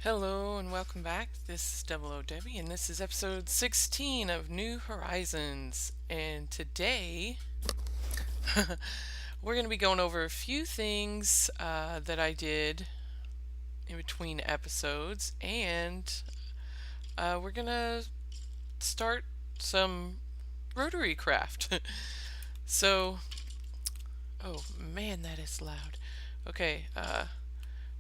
Hello and welcome back. This is Double O Debbie, and this is episode 16 of New Horizons. And today we're going to be going over a few things that I did in between episodes, and we're going to start some rotary craft. So, oh man, that is loud. Okay, for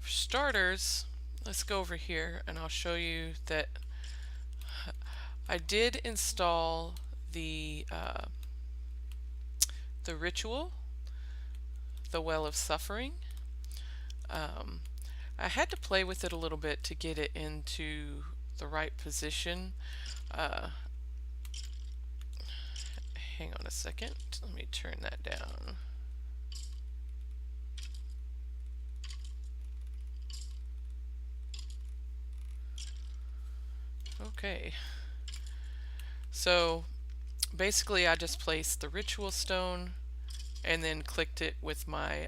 starters, let's go over here and I'll show you that I did install the ritual, the Well of Suffering. Um, I had to play with it a little bit to get it into the right position. Uh, Hang on a second. Let me turn that down. Okay. So basically I just placed the ritual stone and then clicked it with my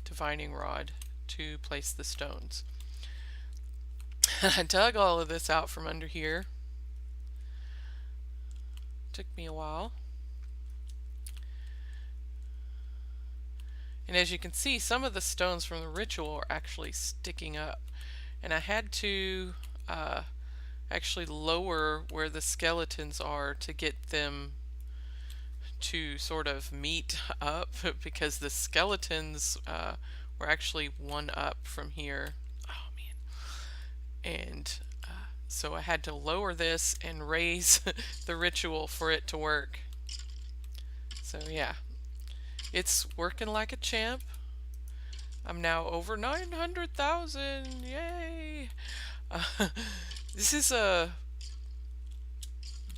divining rod to place the stones. I dug all of this out from under here. Took me a while. And as you can see, some of the stones from the ritual are actually sticking up. And I had to actually lower where the skeletons are to get them to sort of meet up because the skeletons were actually one up from here. Oh man. And so I had to lower this and raise the ritual for it to work. So yeah, it's working like a champ. I'm now over 900,000. Yay! This is a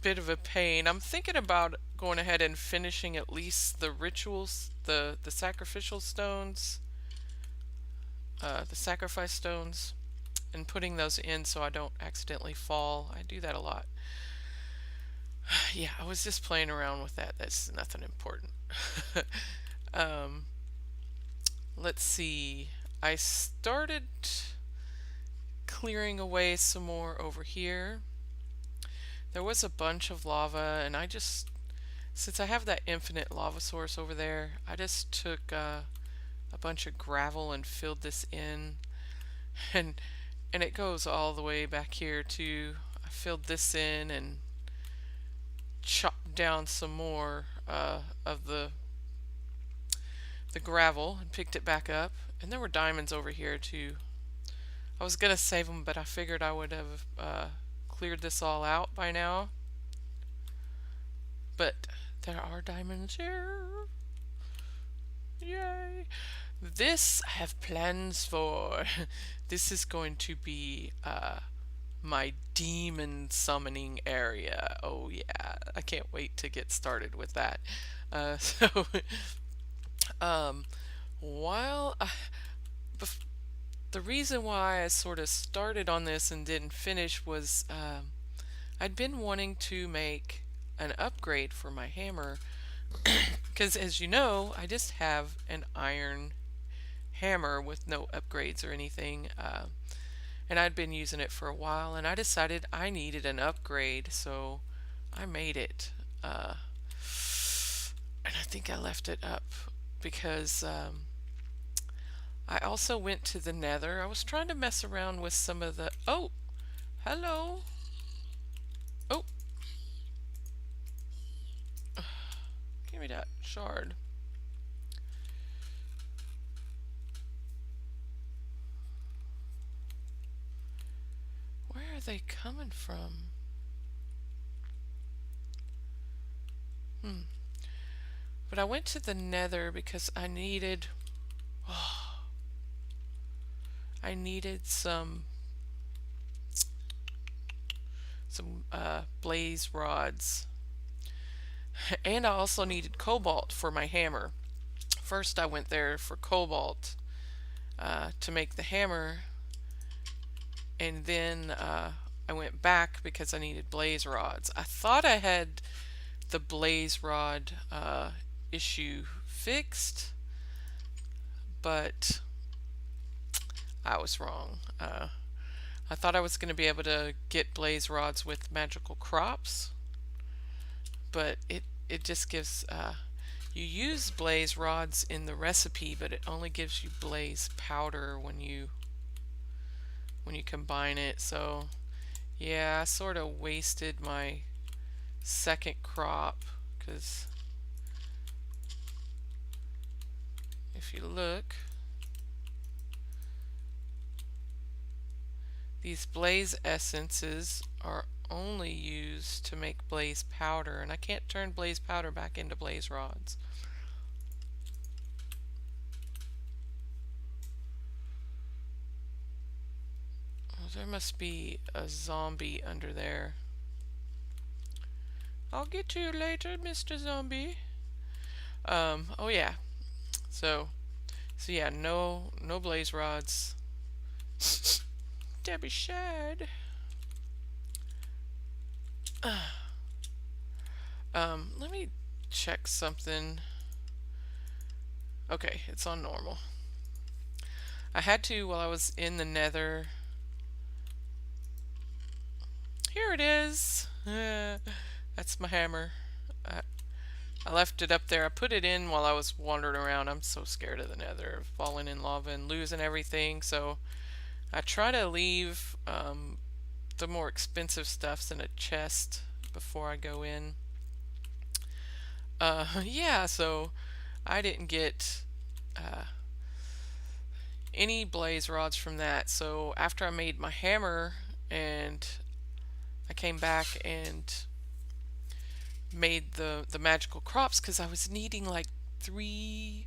bit of a pain. I'm thinking about going ahead and finishing at least the rituals, the sacrificial stones, the sacrifice stones, and putting those in so I don't accidentally fall. I do that a lot. Yeah, I was just playing around with that. That's nothing important. um, let's see. I started clearing away some more over here. There was a bunch of lava, and since I have that infinite lava source over there, I just took a bunch of gravel and filled this in, and it goes all the way back here too. I filled this in and chopped down some more of the gravel and picked it back up. And there were diamonds over here too. I was gonna save them, but I figured I would have cleared this all out by now. But there are diamonds here. Yay! This I have plans for. This is going to be my demon summoning area. Oh yeah, I can't wait to get started with that. So, um, while I, the reason why I sort of started on this and didn't finish was I'd been wanting to make an upgrade for my hammer because, as you know, I just have an iron hammer with no upgrades or anything. And I'd been using it for a while, and I decided I needed an upgrade, so I made it. And I think I left it up because I also went to the Nether. I was trying to mess around with some of the... Oh! Hello! Oh! Give me that shard. Where are they coming from? But I went to the Nether because I needed... Oh, I needed some blaze rods. And I also needed cobalt for my hammer. First I went there for cobalt to make the hammer, and then I went back because I needed blaze rods. I thought I had the blaze rod issue fixed, but I was wrong. I thought I was going to be able to get blaze rods with magical crops, but it just gives you use blaze rods in the recipe, but it only gives you blaze powder when you combine it. So yeah, I sort of wasted my second crop, because if you look, these blaze essences are only used to make blaze powder, and I can't turn blaze powder back into blaze rods. Oh, there must be a zombie under there. I'll get to you later, Mr. Zombie. Oh yeah. So yeah, no blaze rods. Debbie Shad. Let me check something. Okay, it's on normal. I had to, while I was in the nether. Here it is. That's my hammer. I left it up there. I put it in while I was wandering around. I'm so scared of the nether, of falling in lava and losing everything. So I try to leave the more expensive stuffs in a chest before I go in. Yeah, so I didn't get any blaze rods from that. So after I made my hammer and I came back and made the magical crops, because I was needing like 3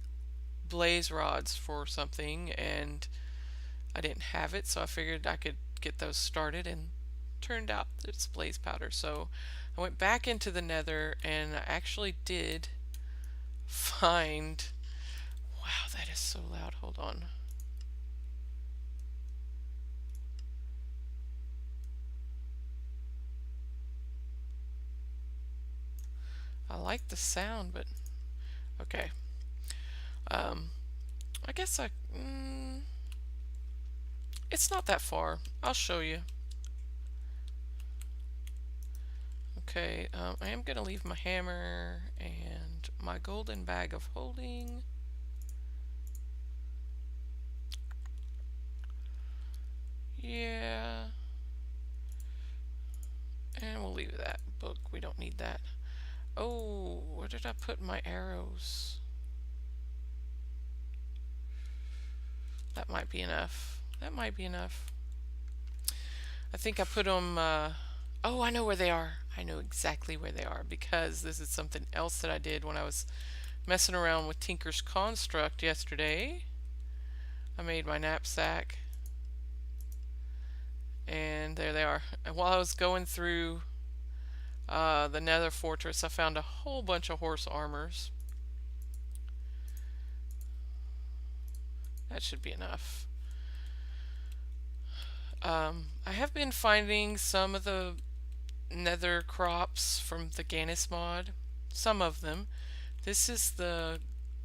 blaze rods for something and I didn't have it, so I figured I could get those started, and turned out it's blaze powder. So I went back into the nether and I actually did find, wow, that is so loud, hold on. I like the sound, but okay. I guess it's not that far. I'll show you. Okay, I am going to leave my hammer and my golden bag of holding. Yeah. And we'll leave that book. We don't need that. Oh, where did I put my arrows? That might be enough. That might be enough. I think I put them, oh, I know where they are. I know exactly where they are, because this is something else that I did when I was messing around with Tinker's Construct yesterday. I made my knapsack, and there they are. And while I was going through the Nether Fortress, I found a whole bunch of horse armors. That should be enough. I have been finding some of the nether crops from the Ganis mod. Some of them. This is the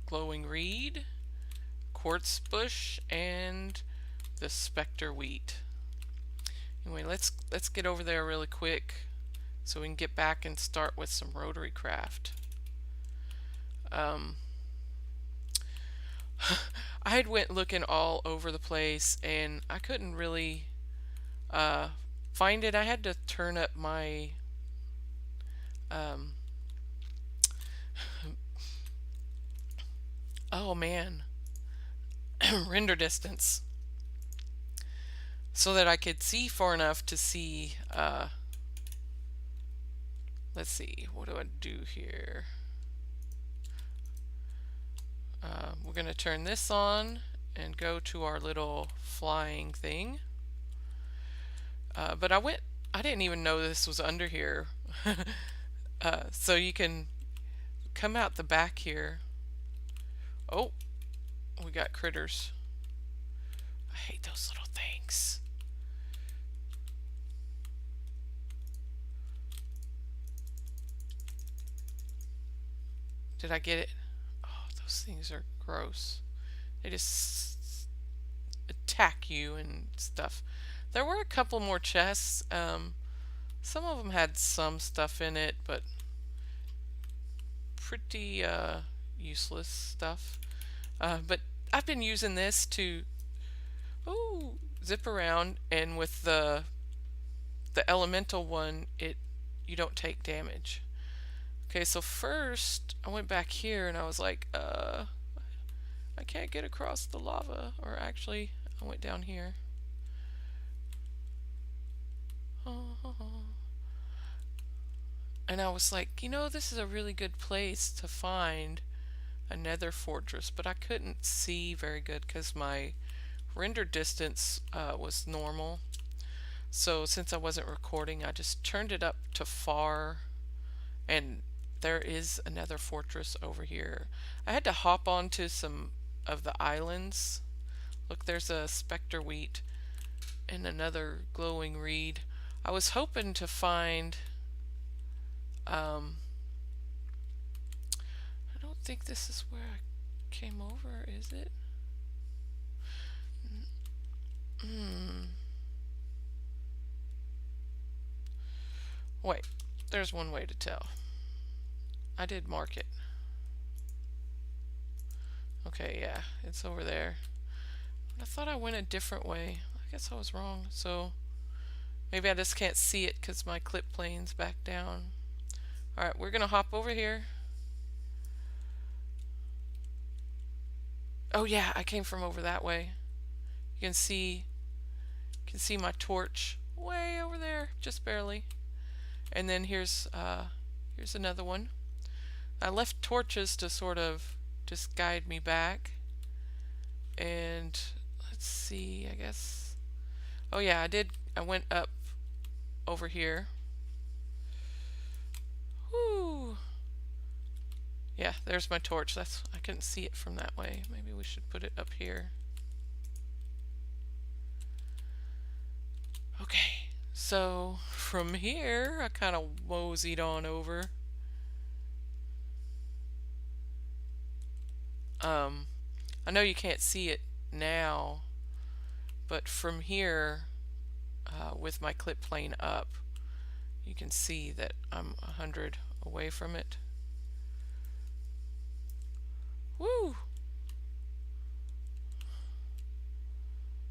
glowing reed, quartz bush, and the specter wheat. Anyway, let's get over there really quick so we can get back and start with some rotary craft. I had went looking all over the place and I couldn't really find it. I had to turn up my oh man, render distance, so that I could see far enough to see, let's see, what do I do here? We're going to turn this on and go to our little flying thing. But I didn't even know this was under here. So you can come out the back here. Oh, we got critters. I hate those little things. Did I get it? Oh, those things are gross. They just attack you and stuff. There were a couple more chests. Some of them had some stuff in it, but pretty useless stuff. But I've been using this to zip around, and with the elemental one, you don't take damage. Okay, so first I went back here and I was like, I can't get across the lava. Or actually, I went down here. And I was like, this is a really good place to find a nether fortress, but I couldn't see very good because my render distance was normal. So since I wasn't recording, I just turned it up to far, and there is a nether fortress over here. I had to hop onto some of the islands. Look, there's a specter wheat and another glowing reed. I was hoping to find I don't think this is where I came over, is it? Wait, there's one way to tell. I did mark it. Okay, yeah, it's over there. But I thought I went a different way. I guess I was wrong. So maybe I just can't see it because my clip plane's back down. Alright, we're gonna hop over here. Oh yeah, I came from over that way. You can see my torch way over there, just barely. And then here's another one. I left torches to sort of just guide me back. And let's see, I guess. Oh yeah, I went up over here. Whoo! Yeah, there's my torch. I couldn't see it from that way. Maybe we should put it up here. Okay, so from here I kind of moseyed on over. I know you can't see it now, but from here, with my clip plane up, you can see that I'm 100 away from it. Woo!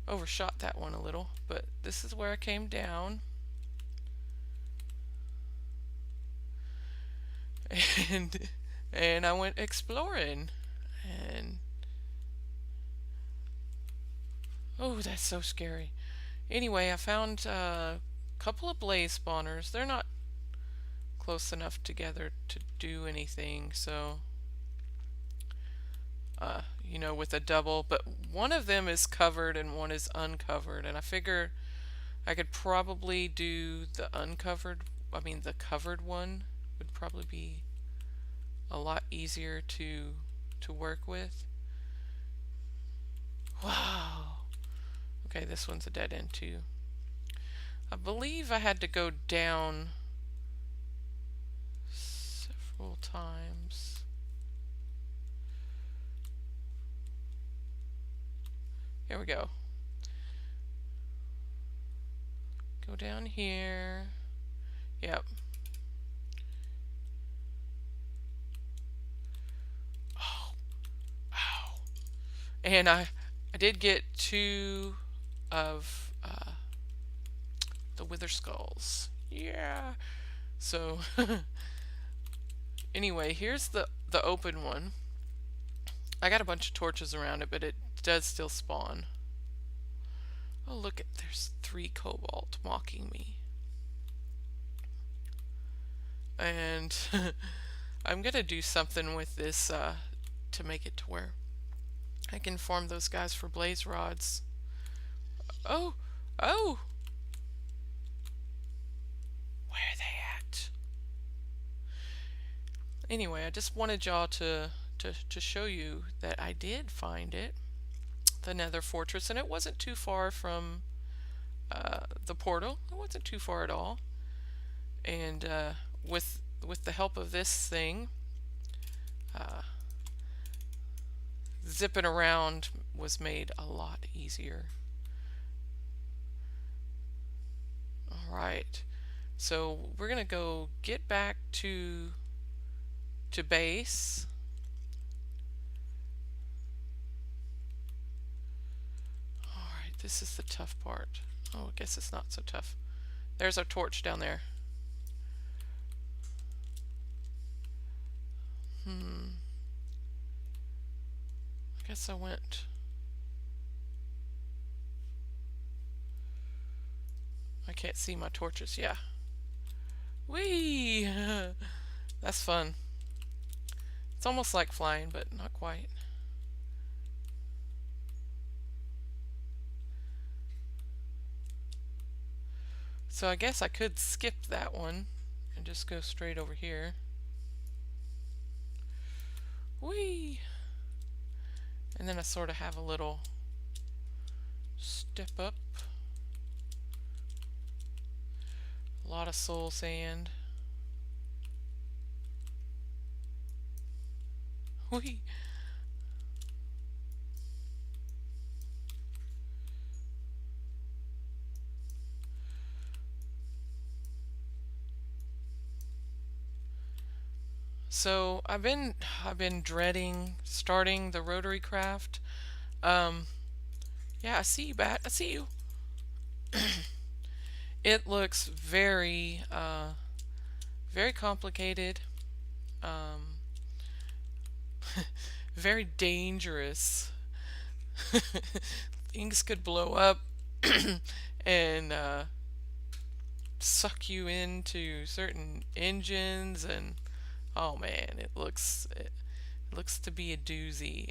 Overshot that one a little, but this is where I came down. And I went exploring, and oh, that's so scary. Anyway, I found a couple of blaze spawners. They're not close enough together to do anything, so with a double, but one of them is covered and one is uncovered, and I figured I could probably do the covered one would probably be a lot easier to work with. Wow. Okay, this one's a dead end too. I believe I had to go down several times. Here we go. Go down here. Yep. Oh. Ow. And I did get 2 of the wither skulls. Yeah. So anyway, here's the open one. I got a bunch of torches around it, but it does still spawn. Oh, look, there's 3 cobalt mocking me. And I'm gonna do something with this to make it to where I can farm those guys for blaze rods. Oh! Oh! Where are they at? Anyway, I just wanted y'all to show you that I did find it, the nether fortress, and it wasn't too far from the portal. It wasn't too far at all. And with the help of this thing, zipping around was made a lot easier. Alright, so we're gonna go get back to base. Alright, this is the tough part. Oh, I guess it's not so tough. There's our torch down there. I guess I went. I can't see my torches. Yeah. Whee! That's fun. It's almost like flying, but not quite. So I guess I could skip that one and just go straight over here. Whee! And then I sort of have a little step up. A lot of soul sand. Whee! So I've been dreading starting the rotary craft. Yeah, I see you, Bat. I see you. It looks very very complicated, very dangerous. Things could blow up and suck you into certain engines, and oh man, it looks to be a doozy.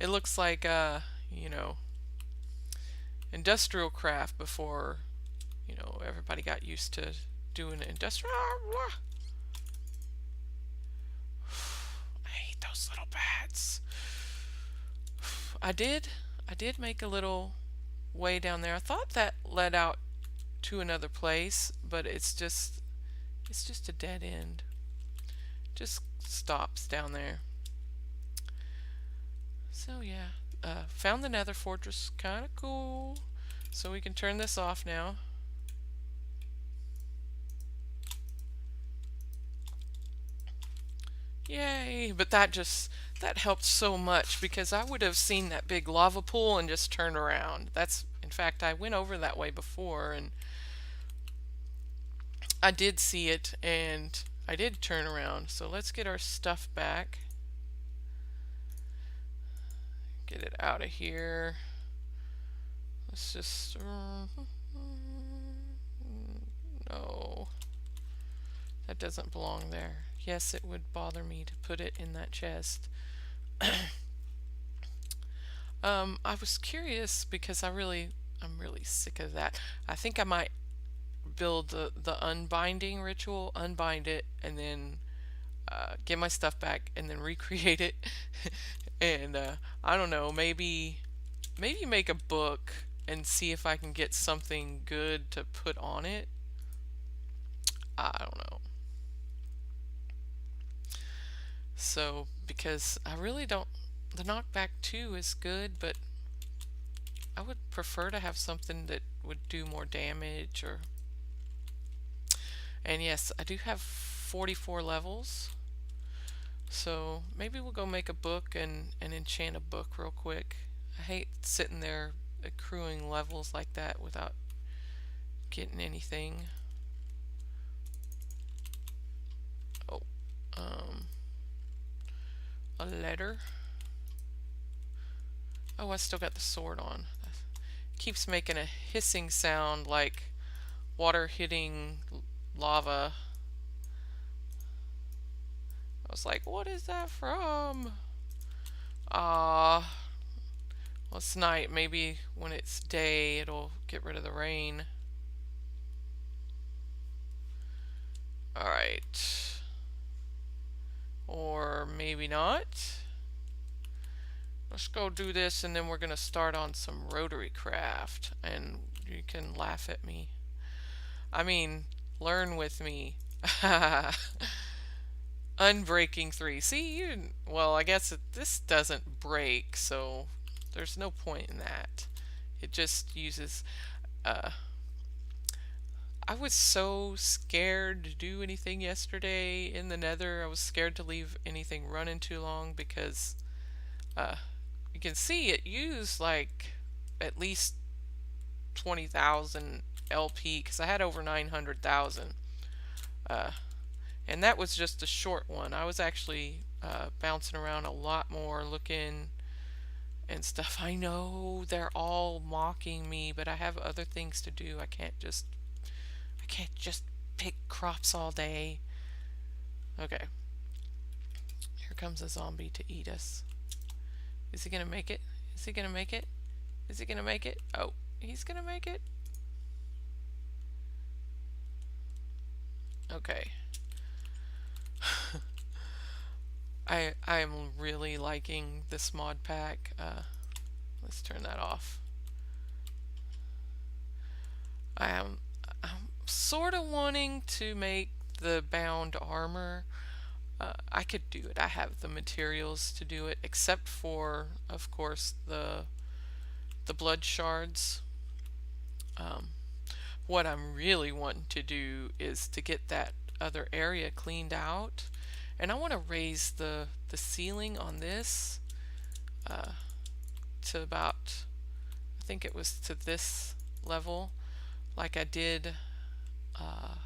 It looks like you know, industrial craft before, you know, everybody got used to doing industrial. I hate those little bats. I did make a little way down there. I thought that led out to another place, but it's just a dead end. Just stops down there. So yeah, found the nether fortress. Kind of cool. So we can turn this off now. Yay! But that helped so much, because I would have seen that big lava pool and just turned around. In fact, I went over that way before and I did see it and I did turn around. So let's get our stuff back. Get it out of here. Let's just no, that doesn't belong there. Yes, it would bother me to put it in that chest. I was curious because I'm really sick of that. I think I might build the unbinding ritual, unbind it, and then get my stuff back, and then recreate it. And I don't know, maybe make a book and see if I can get something good to put on it. I don't know. So, because I really don't, the knockback 2 is good, but I would prefer to have something that would do more damage. Or, and yes, I do have 44 levels, so maybe we'll go make a book and enchant a book real quick. I hate sitting there accruing levels like that without getting anything. Oh, a letter. Oh, I still got the sword on. It keeps making a hissing sound like water hitting lava. I was like, what is that from? Well, it's night. Maybe when it's day it'll get rid of the rain. Alright. Or maybe not. Let's go do this, and then we're gonna start on some rotary craft, and you can laugh at me. I mean, learn with me. Unbreaking 3. See, well, I guess this doesn't break, so there's no point in that. It just uses uh, I was so scared to do anything yesterday in the nether. I was scared to leave anything running too long because uh, you can see it used like at least 20,000 LP because I had over 900,000. Uh, and that was just a short one. I was actually bouncing around a lot more looking and stuff. I know they're all mocking me, but I have other things to do. I can't just pick crops all day. Okay, here comes a zombie to eat us. Is he gonna make it? Is he gonna make it? Is he gonna make it? Oh, he's gonna make it. Okay. I'm really liking this mod pack. Let's turn that off. I'm sort of wanting to make the bound armor. I could do it. I have the materials to do it, except for, of course, the blood shards. Um, what I'm really wanting to do is to get that other area cleaned out, and I want to raise the ceiling on this uh, to about, I think it was to this level, like I did uh,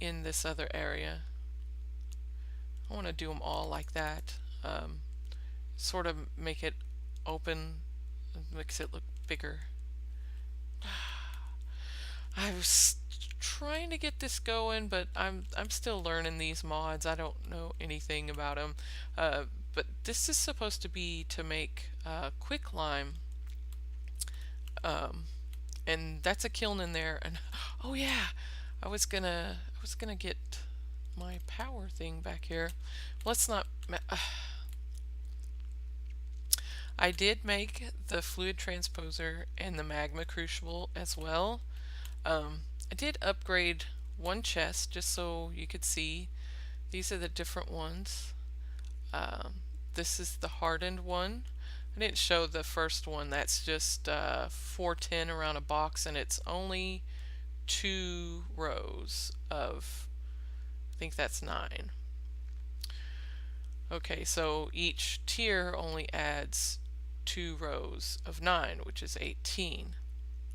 in this other area. I want to do them all like that. Sort of make it open, makes it look bigger. I was trying to get this going, but I'm still learning these mods. I don't know anything about them. But this is supposed to be to make quicklime, um, and that's a kiln in there. And oh yeah, I was gonna get my power thing back here. Let's not. I did make the fluid transposer and the magma crucible as well. I did upgrade one chest just so you could see. These are the different ones. Um, this is the hardened one. I didn't show the first one. That's just 410 around a box, and it's only 2 rows of, I think that's 9. Okay, so each tier only adds 2 rows of 9, which is 18.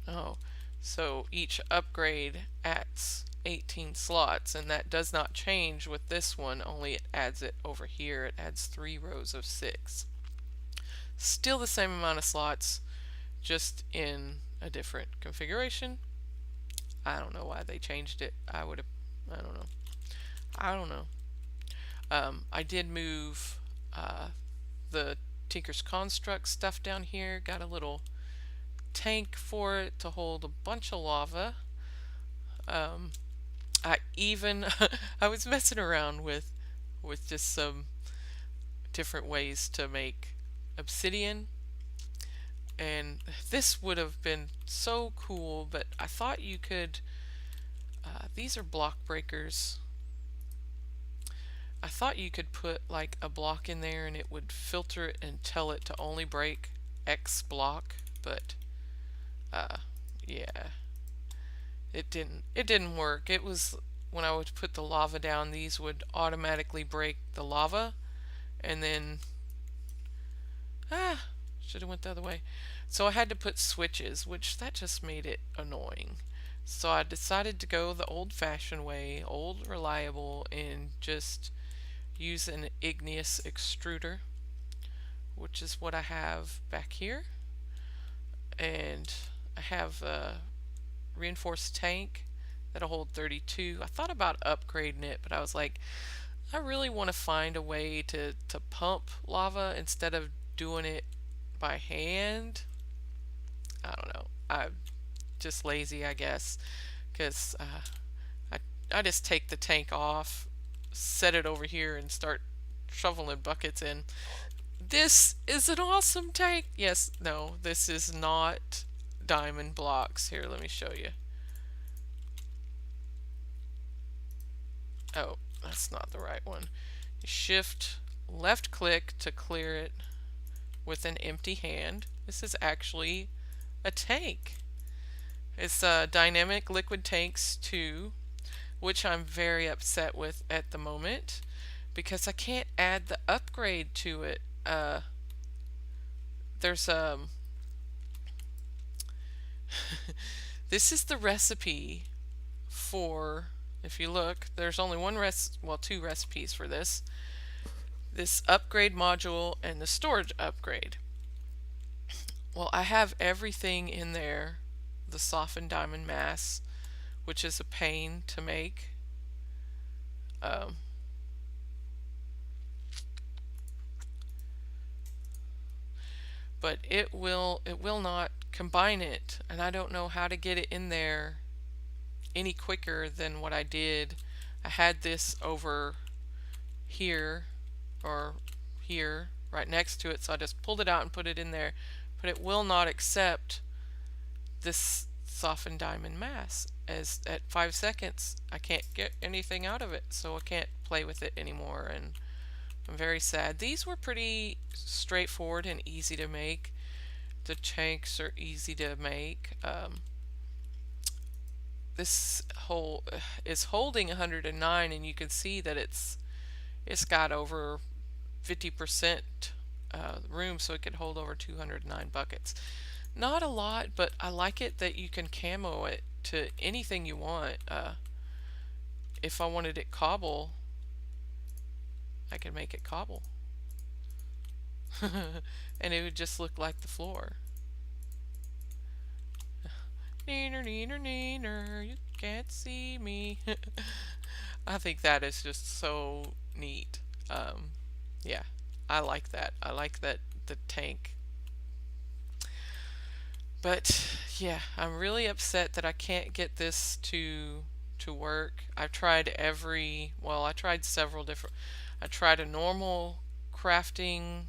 Oh, so each upgrade adds 18 slots, and that does not change with this one, only it adds it over here. It adds 3 rows of 6. Still the same amount of slots, just in a different configuration. I don't know why they changed it. I don't know. I don't know. I did move the Tinker's Construct stuff down here. Got a little tank for it to hold a bunch of lava. I even I was messing around with just some different ways to make obsidian, and this would have been so cool, but I thought you could these are block breakers. I thought you could put like a block in there and it would filter it and tell it to only break X block, but yeah, it didn't work. It was when I would put the lava down, these would automatically break the lava, and then should have went the other way. So I had to put switches, which that just made it annoying. So I decided to go the old-fashioned way, old reliable, and just use an igneous extruder, which is what I have back here. And I have a reinforced tank that'll hold 32. I thought about upgrading it, but I was like, I really want to find a way to pump lava instead of doing it by hand. I don't know. I'm just lazy, I guess, because I just take the tank off, set it over here, and start shoveling buckets in. This is an awesome tank. Yes, no, this is not diamond blocks. Here, let me show you. Oh, that's not the right one. Shift left click to clear it with an empty hand. This is actually a tank. It's Dynamic Liquid Tanks 2, which I'm very upset with at the moment because I can't add the upgrade to it. There's this is the recipe for, if you look, there's only two recipes for this upgrade module and the storage upgrade. Well, I have everything in there, the softened diamond mass, which is a pain to make. But it will not combine it, and I don't know how to get it in there any quicker than what I did. I had this over here or here right next to it, so I just pulled it out and put it in there, but it will not accept this softened diamond mass. As at 5 seconds I can't get anything out of it, so I can't play with it anymore, and I'm very sad. These were pretty straightforward and easy to make. The tanks are easy to make. This hole is holding 109, and you can see that it's got over 50% room, so it could hold over 209 buckets. Not a lot, but I like it that you can camo it to anything you want. If I wanted it cobble, I could make it cobble. And it would just look like the floor. Neener, neener, neener, you can't see me. I think that is just so neat. Yeah, I like that. I like that the tank. But yeah, I'm really upset that I can't get this to work. I've tried I tried several different. I tried a normal crafting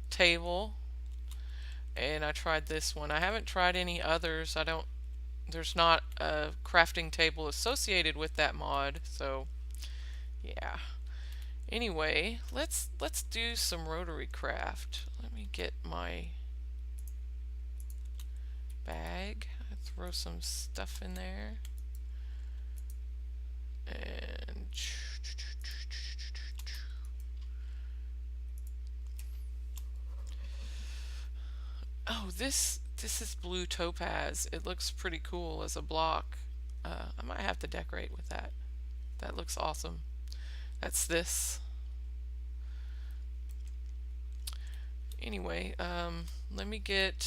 table, and I tried this one. I haven't tried any others. There's not a crafting table associated with that mod, so yeah. Anyway, let's do some rotary craft. Let me get my bag. Throw some stuff in there. And oh, this is blue topaz. It looks pretty cool as a block. I might have to decorate with that. That looks awesome. That's this. Anyway, let me get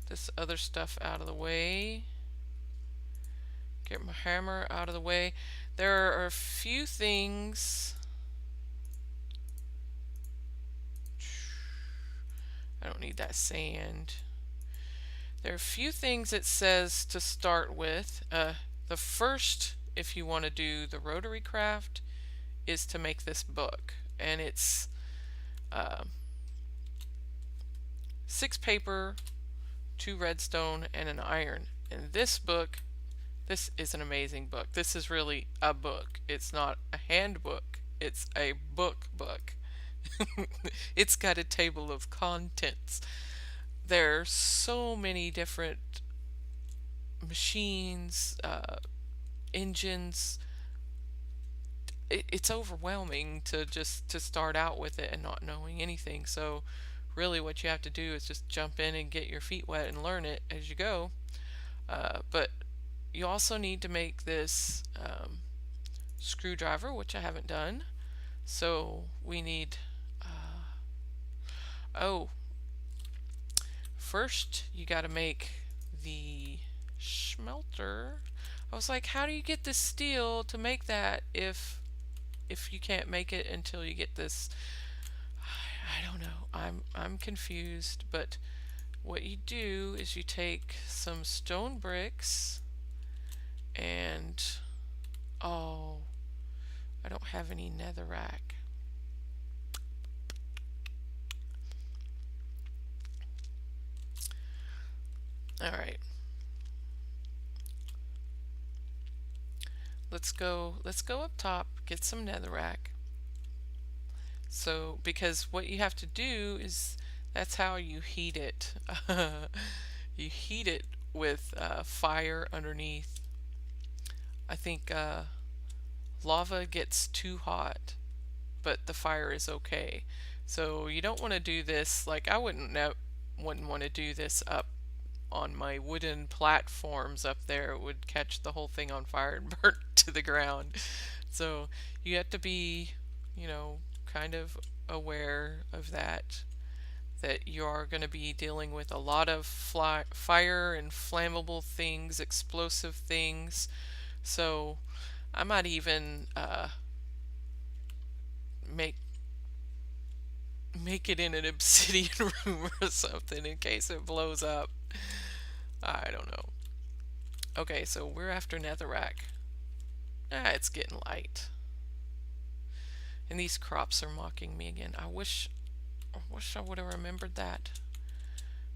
this other stuff out of the way. Get my hammer out of the way. There are a few things. I don't need that sand. There are a few things it says to start with. The first, if you want to do the rotary craft, is to make this book, and it's 6 paper, 2 redstone, and an iron. And this book, this is an amazing book. This is really a book. It's not a handbook. It's a book. It's got a table of contents. There are so many different machines, engines. It's overwhelming to start out with it and not knowing anything. So really what you have to do is just jump in and get your feet wet and learn it as you go. But you also need to make this screwdriver, which I haven't done. So we need first you got to make the smelter. I was like, how do you get the steel to make that if you can't make it until you get this? I don't know. I'm confused, but what you do is you take some stone bricks and oh, I don't have any netherrack. All right. Let's go up top, get some netherrack. So because what you have to do is That's how you heat it. You heat it with fire underneath. I think lava gets too hot, but the fire is okay. So you don't want to do this, like I wouldn't want to do this up on my wooden platforms up there. It would catch the whole thing on fire and burn to the ground. So you have to be, you know, kind of aware of that you are going to be dealing with a lot of fire and flammable things, explosive things. So I might even make make it in an obsidian room or something in case it blows up. I don't know. Okay, so we're after netherrack. It's getting light. And these crops are mocking me again. I wish I would have remembered that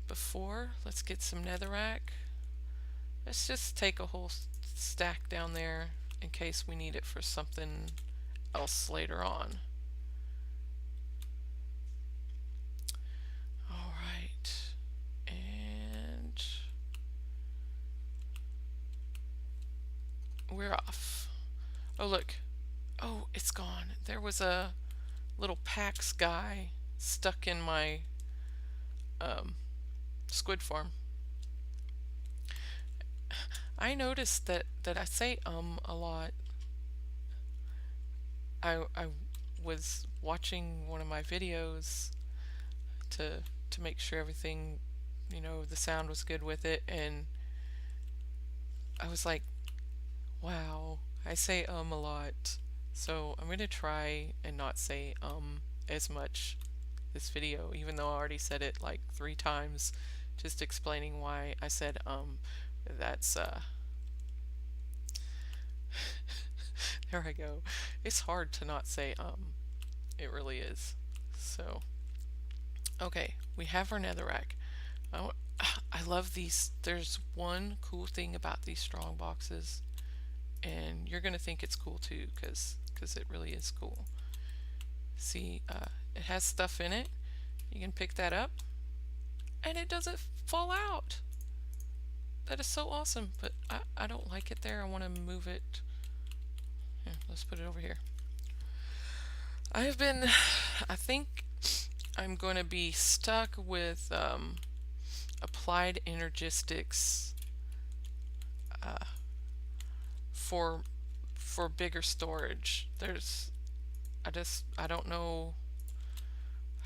before. Let's get some netherrack. Let's just take a whole stack down there in case we need it for something else later on. Alright. And we're off. Oh, look. Oh, it's gone. There was a little Pax guy stuck in my squid farm. I noticed that I say a lot. I was watching one of my videos to make sure everything, you know, the sound was good with it, and I was like, wow, I say a lot. So I'm gonna try and not say as much this video, even though I already said it like 3 times, just explaining why I said that's there I go. It's hard to not say it really is. So okay, we have our netherrack. Oh, I love these. There's one cool thing about these strong boxes, and you're gonna think it's cool too, because it really is cool. See, it has stuff in it. You can pick that up, and it doesn't fall out. That is so awesome, but I don't like it there. I want to move it. Yeah, let's put it over here. I think I'm going to be stuck with applied energistics for bigger storage. I don't know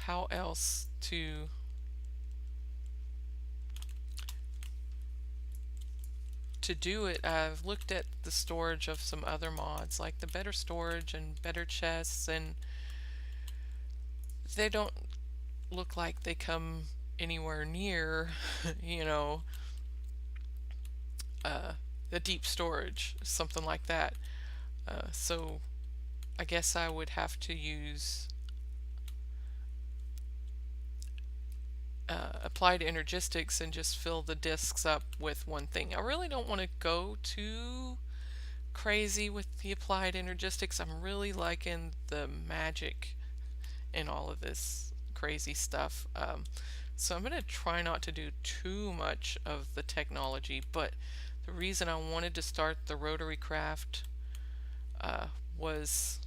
how else to do it. I've looked at the storage of some other mods, like the better storage and better chests, and they don't look like they come anywhere near, you know, the deep storage, something like that. So I guess I would have to use applied energistics and just fill the discs up with one thing. I really don't want to go too crazy with the applied energistics. I'm really liking the magic in all of this crazy stuff. So I'm going to try not to do too much of the technology, but the reason I wanted to start the rotary craft was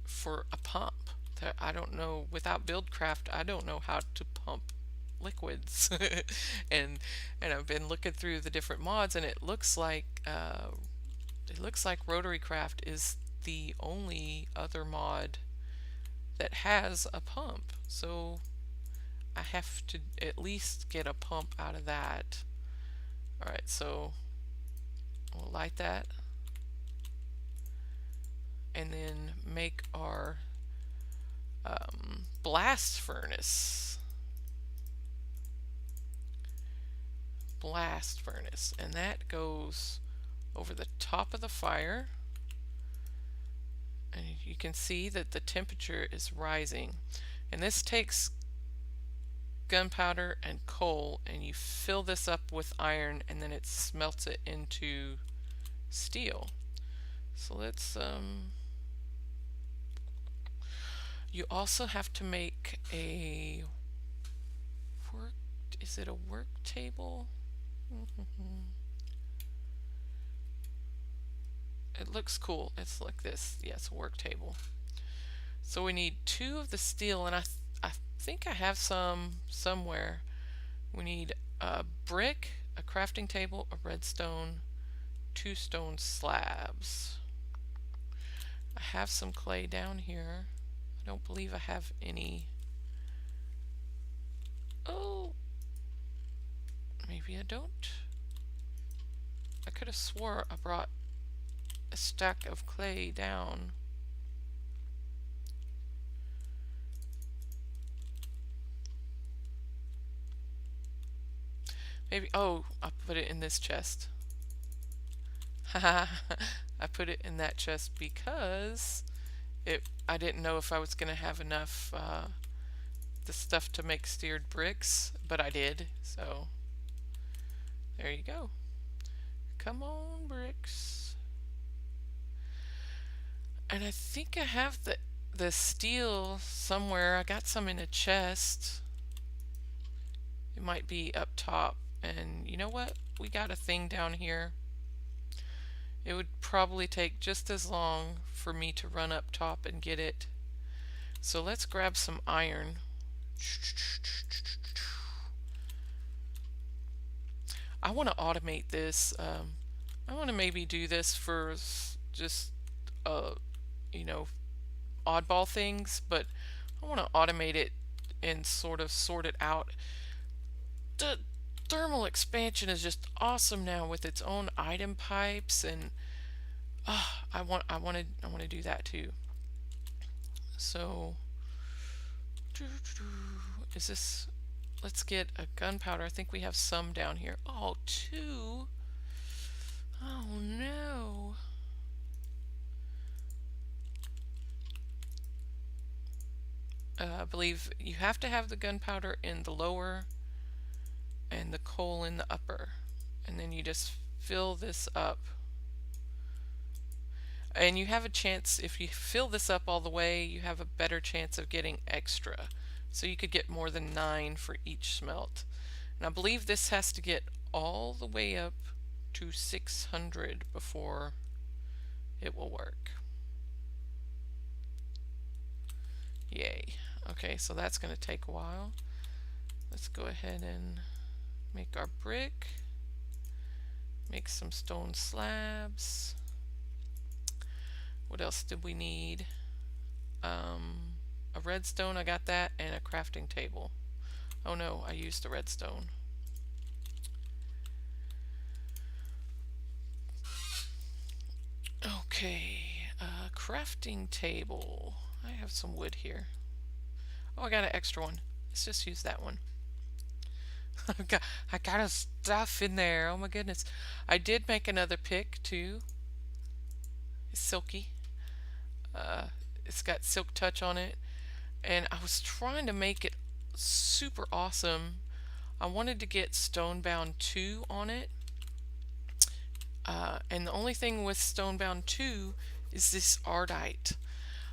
for a pump. I don't know, without Buildcraft, I don't know how to pump liquids. and I've been looking through the different mods, and it looks like Rotary Craft is the only other mod that has a pump. So I have to at least get a pump out of that. Alright, so we'll light that and then make our blast furnace. And that goes over the top of the fire, and you can see that the temperature is rising, and this takes gunpowder and coal, and you fill this up with iron, and then it smelts it into steel. So let's you also have to make a Is it a work table? It looks cool. It's like this. Yes, a work table. So we need 2 of the steel, and I think I have some somewhere. We need a brick, a crafting table, a redstone, 2 stone slabs. I have some clay down here. I don't believe I have any. Oh, maybe I don't. I could have swore I brought a stack of clay down. Maybe, oh, I put it in this chest. Haha, I put it in that chest because I didn't know if I was going to have enough the stuff to make steered bricks, but I did, so there you go. Come on, bricks. And I think I have the steel somewhere. I got some in a chest. It might be up top. And you know what? We got a thing down here. It would probably take just as long for me to run up top and get it. So let's grab some iron. I want to automate this. I want to maybe do this for just you know, oddball things, but I want to automate it and sort of sort it out. The thermal expansion is just awesome now with its own item pipes, and I want to do that too. So is this, let's get a gunpowder. I think we have some down here. Oh, 2. Oh no. I believe you have to have the gunpowder in the lower and the coal in the upper, and then you just fill this up, and you have a chance, if you fill this up all the way, you have a better chance of getting extra, so you could get more than 9 for each smelt. And I believe this has to get all the way up to 600 before it will work. Yay. Okay, so that's going to take a while. Let's go ahead and make our brick, make some stone slabs. What else did we need? A redstone, I got that, and a crafting table. Oh no, I used the redstone. Okay, crafting table. I have some wood here. Oh, I got an extra one. Let's just use that one. I got a stuff in there. Oh my goodness. I did make another pick too. It's silky. It's got silk touch on it. And I was trying to make it super awesome. I wanted to get Stonebound 2 on it. And the only thing with Stonebound 2 is this Ardite,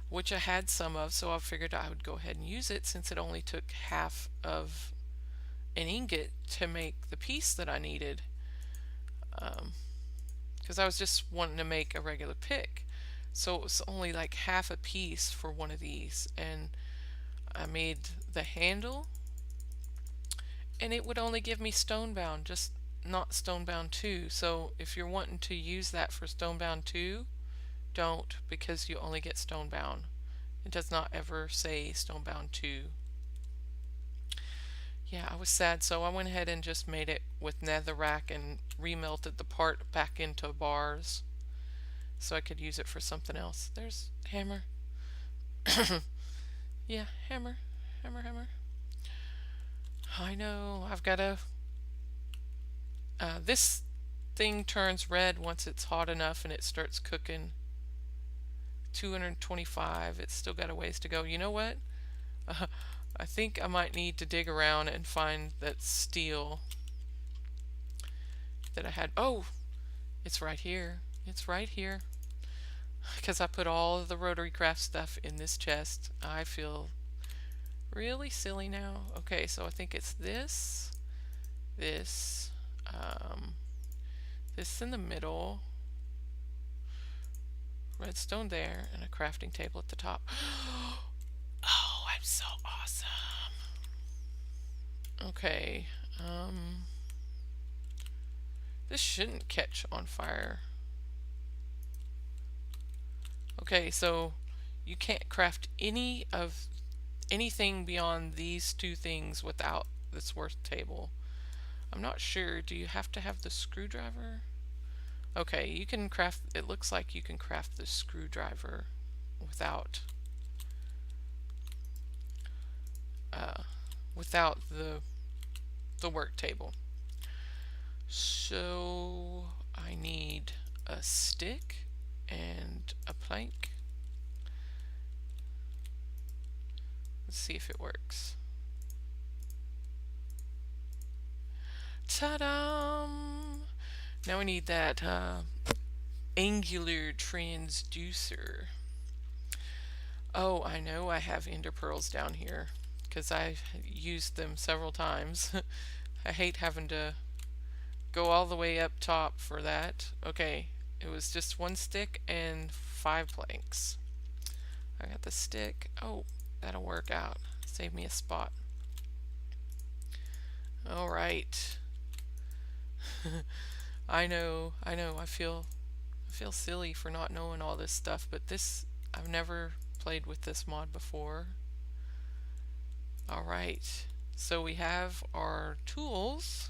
which I had some of, so I figured I would go ahead and use it since it only took half of an ingot to make the piece that I needed. Because I was just wanting to make a regular pick. So it was only like half a piece for one of these. And I made the handle, and it would only give me Stonebound, just not Stonebound 2. So if you're wanting to use that for Stonebound 2, don't, because you only get Stonebound. It does not ever say Stonebound 2. Yeah, I was sad, so I went ahead and just made it with netherrack and remelted the part back into bars so I could use it for something else. There's hammer. Yeah, hammer. Hammer. I know, I've got to... this thing turns red once it's hot enough and it starts cooking. 225. It's still got a ways to go. You know what? I think I might need to dig around and find that steel that I had. Oh, it's right here. It's right here. Because I put all of the rotary craft stuff in this chest. I feel really silly now. Okay, so I think it's this. this, this in the middle, redstone there, and a crafting table at the top. Oh, I'm so awesome. Okay, this shouldn't catch on fire. Okay, so you can't craft anything beyond these two things without this worth table. I'm not sure. Do you have to have the screwdriver? Okay, you can craft, it looks like you can craft the screwdriver without uh, without the work table. So I need a stick and a plank. Let's see if it works. Ta-da! Now we need that angular transducer. Oh, I know I have ender pearls down here because I've used them several times. I hate having to go all the way up top for that. Okay, it was just one stick and 5 planks. I got the stick. Oh, that'll work out. Save me a spot. All right. I know. I feel silly for not knowing all this stuff, but this, I've never played with this mod before. All right. So we have our tools.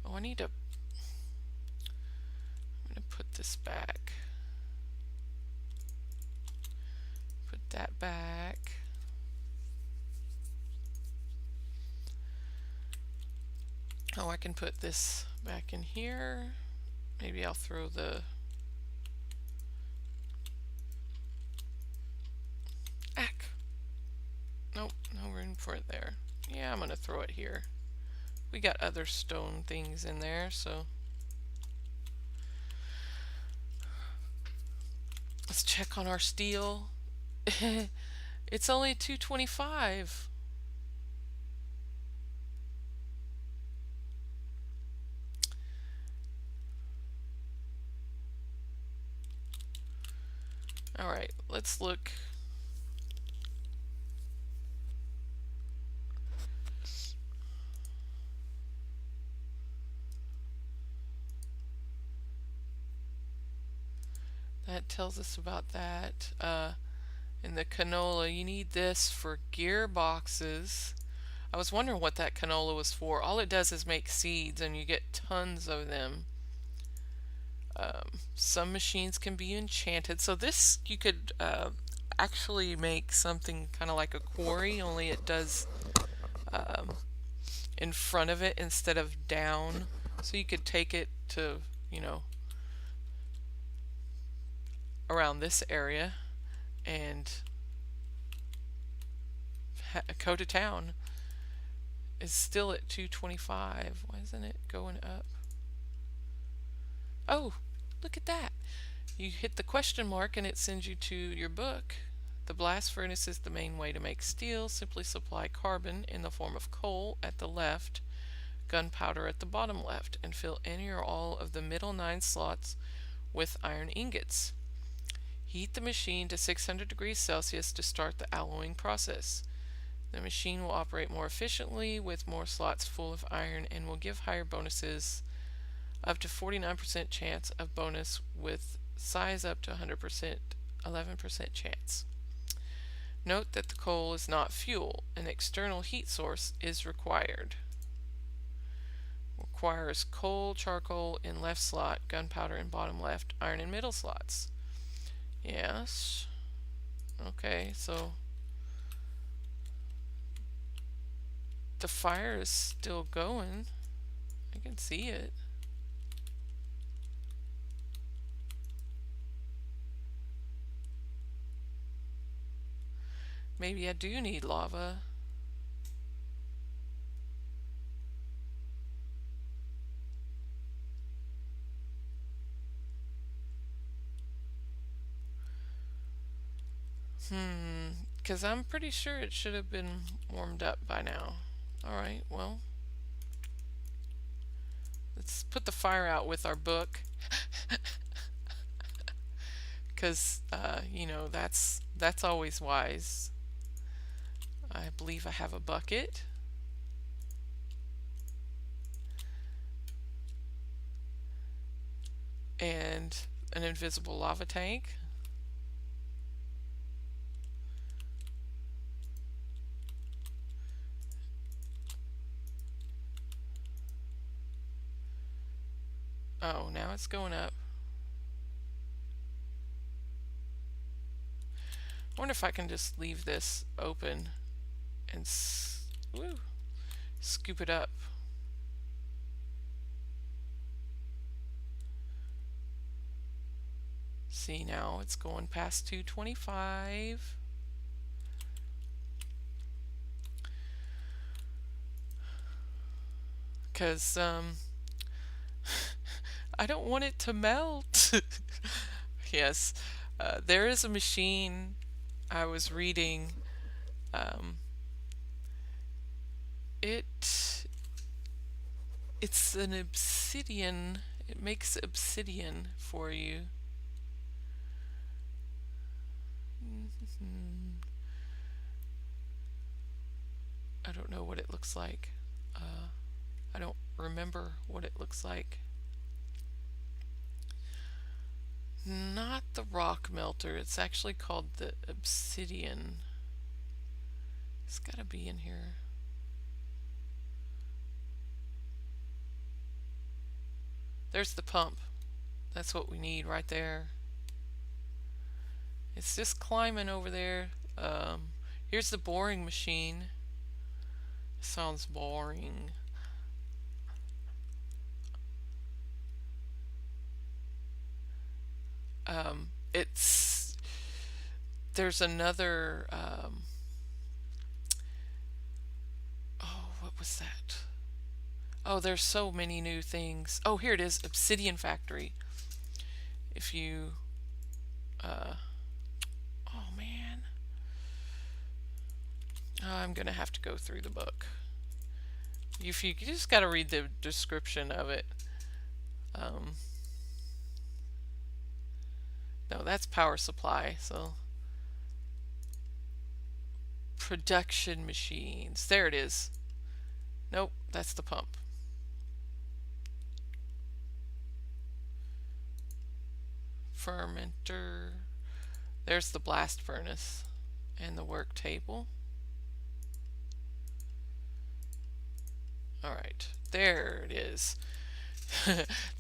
Oh, I'm gonna put this back. Put that back. Oh, I can put this back in here. Maybe I'll throw the ack. Nope, no room for it there. Yeah, I'm gonna throw it here. We got other stone things in there, so let's check on our steel. It's only 225. All right, let's look. That tells us about that. In the canola, you need this for gearboxes. I was wondering what that canola was for. All it does is make seeds and you get tons of them. Some machines can be enchanted. So this, you could actually make something kind of like a quarry, only it does in front of it instead of down. So you could take it to, you know, around this area and go to town. It's still at 225. Why isn't it going up? Oh, look at that. You hit the question mark and it sends you to your book. The blast furnace is the main way to make steel. Simply supply carbon in the form of coal at the left, gunpowder at the bottom left, and fill any or all of the middle 9 slots with iron ingots. Heat the machine to 600 degrees Celsius to start the alloying process. The machine will operate more efficiently with more slots full of iron and will give higher bonuses, up to 49% chance of bonus with size up to 100%, 11% chance. Note that the coal is not fuel. An external heat source is required. Requires coal, charcoal in left slot, gunpowder in bottom left, iron in middle slots. Yes. Okay, so the fire is still going. I can see it. Maybe I do need lava. Because I'm pretty sure it should have been warmed up by now. Alright, well. Let's put the fire out with our book, because that's always wise. I believe I have a bucket. And an invisible lava tank. Oh, now it's going up. I wonder if I can just leave this open and scoop it up. See, now it's going past 225. Because I don't want it to melt. Yes, there is a machine I was reading. It's an obsidian. It makes obsidian for you. I don't know what it looks like. I don't remember what it looks like. Not the rock melter. It's actually called the obsidian. It's gotta be in here. There's the pump. That's what we need right there. It's just climbing over there. Here's the boring machine. Sounds boring. There's another, oh, what was that? Oh, there's so many new things. Oh, here it is, Obsidian Factory. If you, oh man. I'm gonna have to go through the book. You just gotta read the description of it. No, that's power supply, so production machines. There it is. Nope, that's the pump. Fermenter. There's the blast furnace and the work table. Alright, there it is.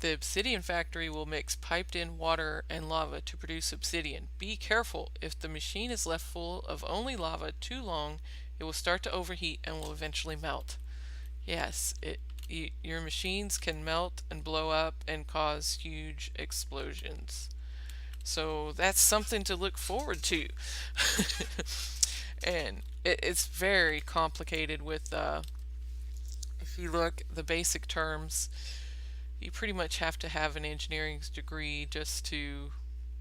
The obsidian factory will mix piped in water and lava to produce obsidian. Be careful. If the machine is left full of only lava too long, it will start to overheat and will eventually melt. Yes, your machines can melt and blow up and cause huge explosions. So that's something to look forward to. And it's very complicated with, if you look the basic terms, you pretty much have to have an engineering degree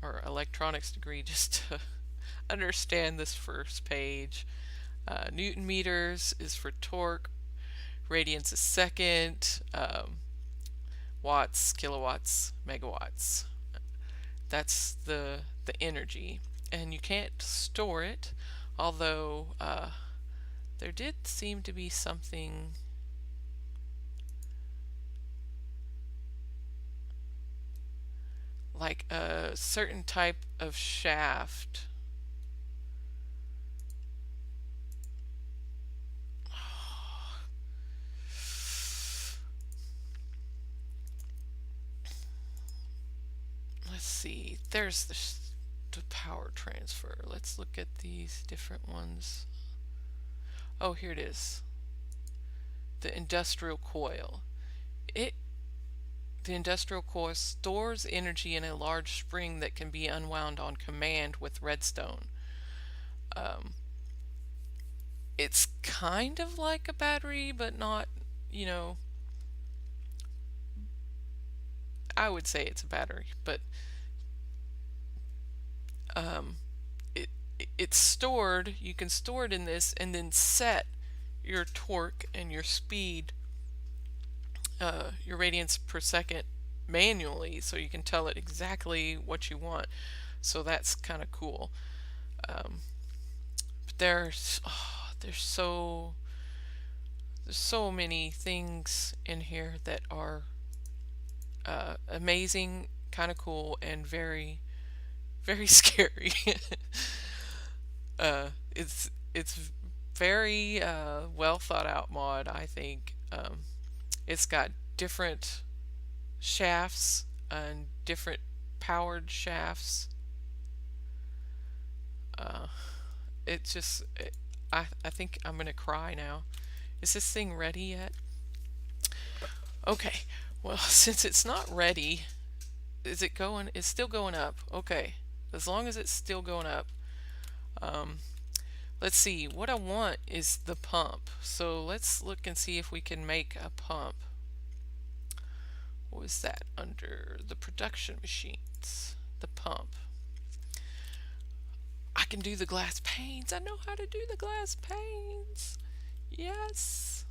or electronics degree just to understand this first page. Newton meters is for torque, radians a second, watts, kilowatts, megawatts. That's the energy, and you can't store it, although there did seem to be something like a certain type of shaft. Let's see, there's the power transfer. Let's look at these different ones. Oh, here it is. The industrial coil. The industrial coil stores energy in a large spring that can be unwound on command with redstone. It's kind of like a battery, but not, I would say it's a battery, but it's stored. You can store it in this and then set your torque and your speed your radians per second manually, so you can tell it exactly what you want. So that's kind of cool. But there's so many things in here that are amazing, kind of cool, and very very scary. It's very well thought out mod, I think. It's got different shafts and different powered shafts. Uh, it just, it, I think I'm gonna cry now. Is this thing ready yet? Okay, well, since it's not ready, is it going? It's still going up. Okay, as long as it's still going up. Um, let's see, what I want is the pump. So let's look and see if we can make a pump. What was that under the production machines? The pump. I can do the glass panes. I know how to do the glass panes. Yes.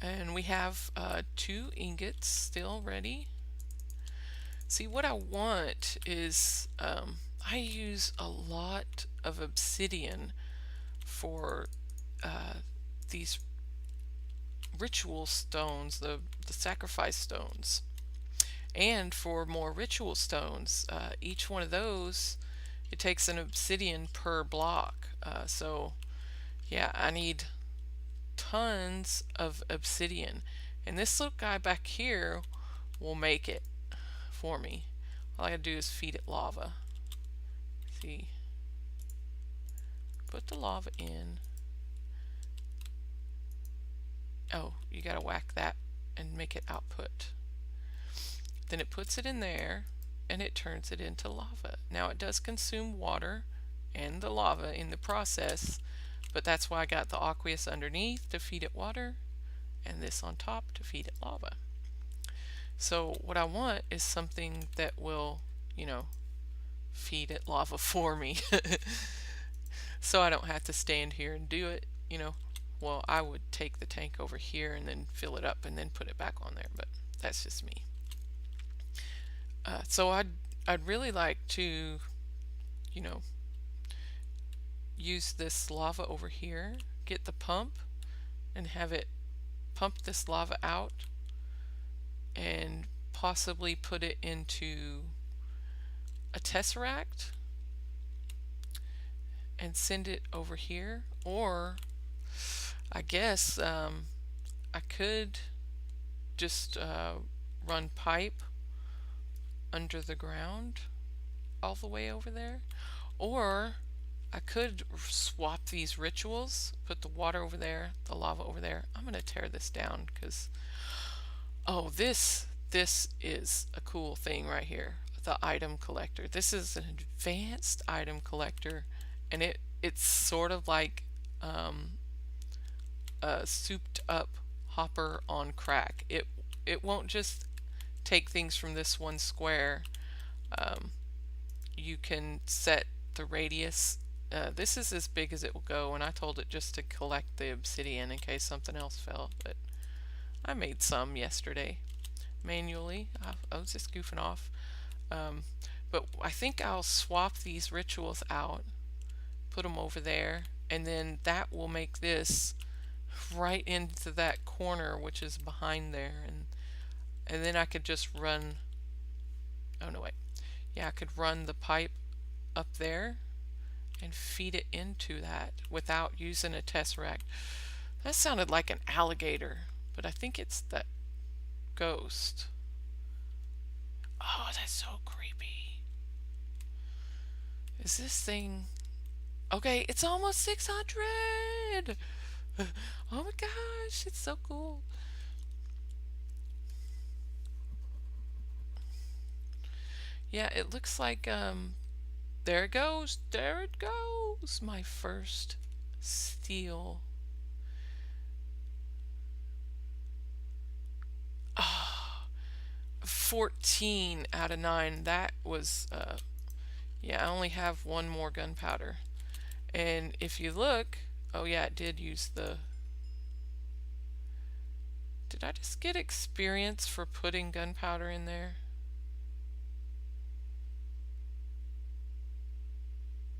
And we have 2 ingots still ready. See, what I want is I use a lot of obsidian for these ritual stones, the sacrifice stones. And for more ritual stones, each one of those, it takes an obsidian per block. So yeah, I need tons of obsidian. And this little guy back here will make it for me. All I gotta do is feed it lava. See? Put the lava in. Oh, you gotta whack that and make it output. Then it puts it in there and it turns it into lava. Now it does consume water and the lava in the process, but that's why I got the aqueous underneath to feed it water and this on top to feed it lava. So what I want is something that will, you know, feed it lava for me. So I don't have to stand here and do it, you know. Well, I would take the tank over here and then fill it up and then put it back on there, but that's just me. So I'd really like to, you know, use this lava over here, get the pump and have it pump this lava out and possibly put it into a tesseract and send it over here. Or I guess I could just run pipe under the ground all the way over there, or I could swap these rituals, put the water over there, the lava over there. I'm gonna tear this down because oh, this is a cool thing right here, the item collector. This is an advanced item collector, and it's sort of like a souped up hopper on crack. It won't just take things from this one square. You can set the radius. This is as big as it will go, and I told it just to collect the obsidian in case something else fell, but I made some yesterday manually. I was just goofing off. But I think I'll swap these rituals out, put them over there, and then that will make this right into that corner which is behind there, and then I could just run, oh no wait, yeah, I could run the pipe up there and feed it into that without using a tesseract. That sounded like an alligator, but I think it's that ghost. Oh, that's so creepy. Is this thing okay? It's almost 600. Oh my gosh, it's so cool. Yeah, it looks like there it goes. There it goes. My first steel. Ah, 14 out of 9. That was yeah, I only have one more gunpowder. And if you look, oh yeah, it did use Did I just get experience for putting gunpowder in there?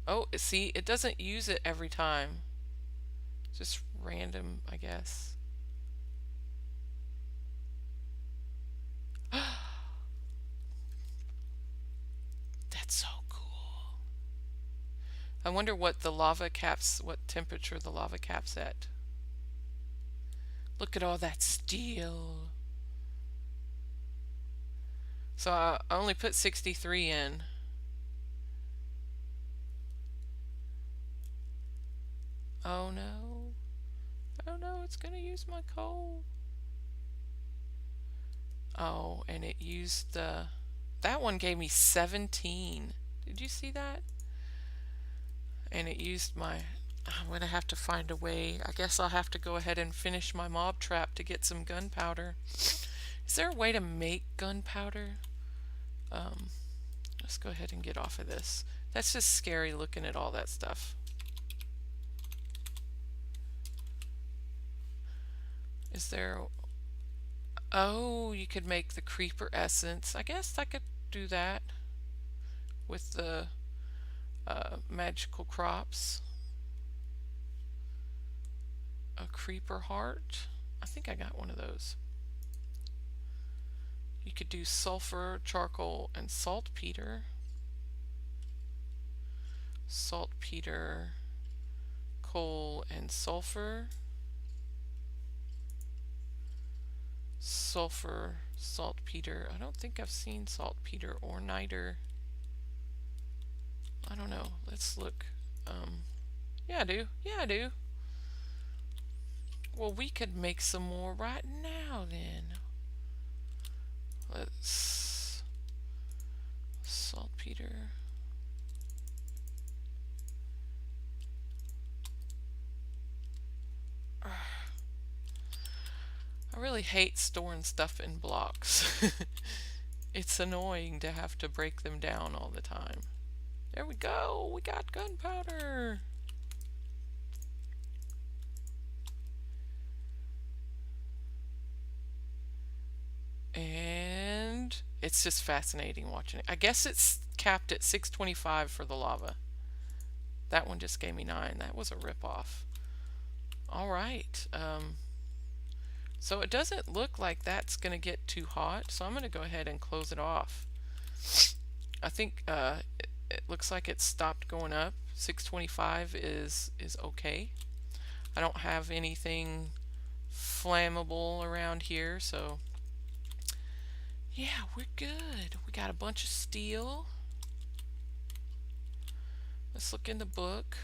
Oh, see, it doesn't use it every time. Just random, I guess. That's so cool. I wonder what the lava caps, what temperature the lava cap's at. Look at all that steel. So I only put 63 in. Oh no. Oh no, it's gonna use my coal. Oh, and it used the... That one gave me 17. Did you see that? And it used my... I'm gonna have to find a way. I guess I'll have to go ahead and finish my mob trap to get some gunpowder. Is there a way to make gunpowder? Let's go ahead and get off of this. That's just scary looking at all that stuff. Is there... Oh, you could make the creeper essence. I guess I could do that with the magical crops. A creeper heart. I think I got one of those. You could do sulfur, charcoal, and saltpeter. Saltpeter, coal, and sulfur. Sulfur, saltpeter. I don't think I've seen saltpeter or niter. I don't know. Let's look. Yeah, I do. Yeah, I do. Well, we could make some more right now then. Let's... Saltpeter. I really hate storing stuff in blocks. It's annoying to have to break them down all the time. There we go. We got gunpowder. And it's just fascinating watching it. I guess it's capped at 625 for the lava. That one just gave me 9. That was a ripoff. All right. So it doesn't look like that's going to get too hot, so I'm going to go ahead and close it off. I think it looks like it stopped going up. 625 is okay. I don't have anything flammable around here, so yeah, we're good. We got a bunch of steel. Let's look in the book.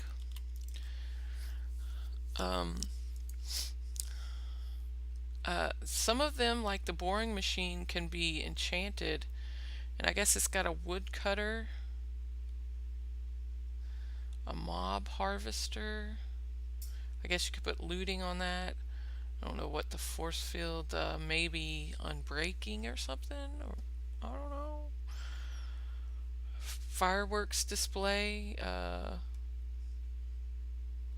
Some of them, like the boring machine, can be enchanted, and I guess it's got a wood cutter, a mob harvester. I guess you could put looting on that. I don't know what the force field, maybe unbreaking or something, or I don't know. Fireworks display,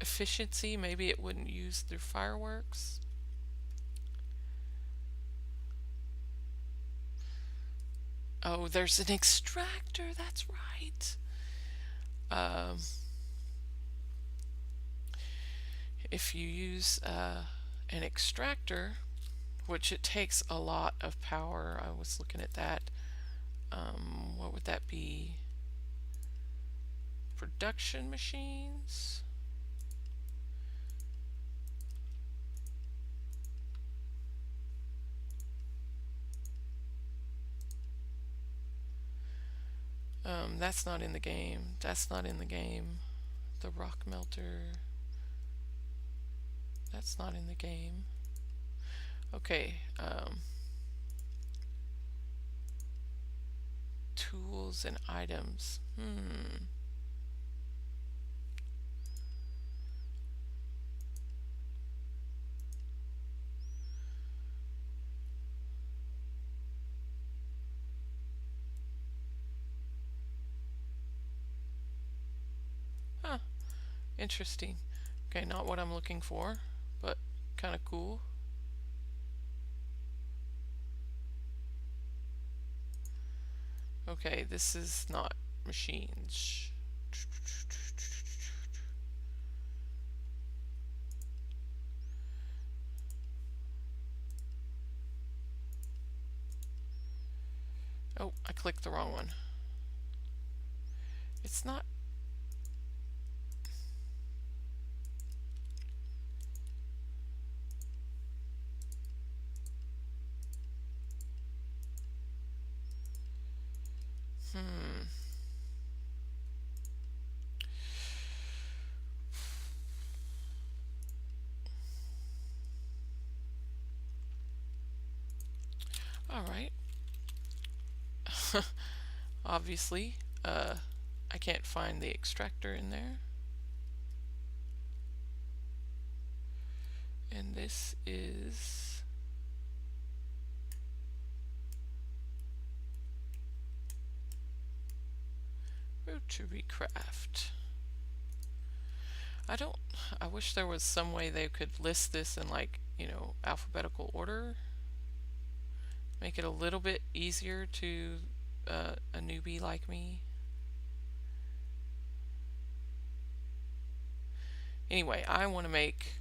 efficiency, maybe it wouldn't use their fireworks. Oh, there's an extractor, that's right. If you use an extractor, which it takes a lot of power, I was looking at that. What would that be? Production machines? That's not in the game. That's not in the game. The rock melter. That's not in the game. Okay. Tools and items. Huh. Interesting. Okay, not what I'm looking for, but kind of cool. Okay, this is not machines. Oh, I clicked the wrong one. It's not. Hmm. All right. Obviously, I can't find the extractor in there. And this is rotary craft. I wish there was some way they could list this in, like, alphabetical order. Make it a little bit easier to a newbie like me. Anyway, I want to make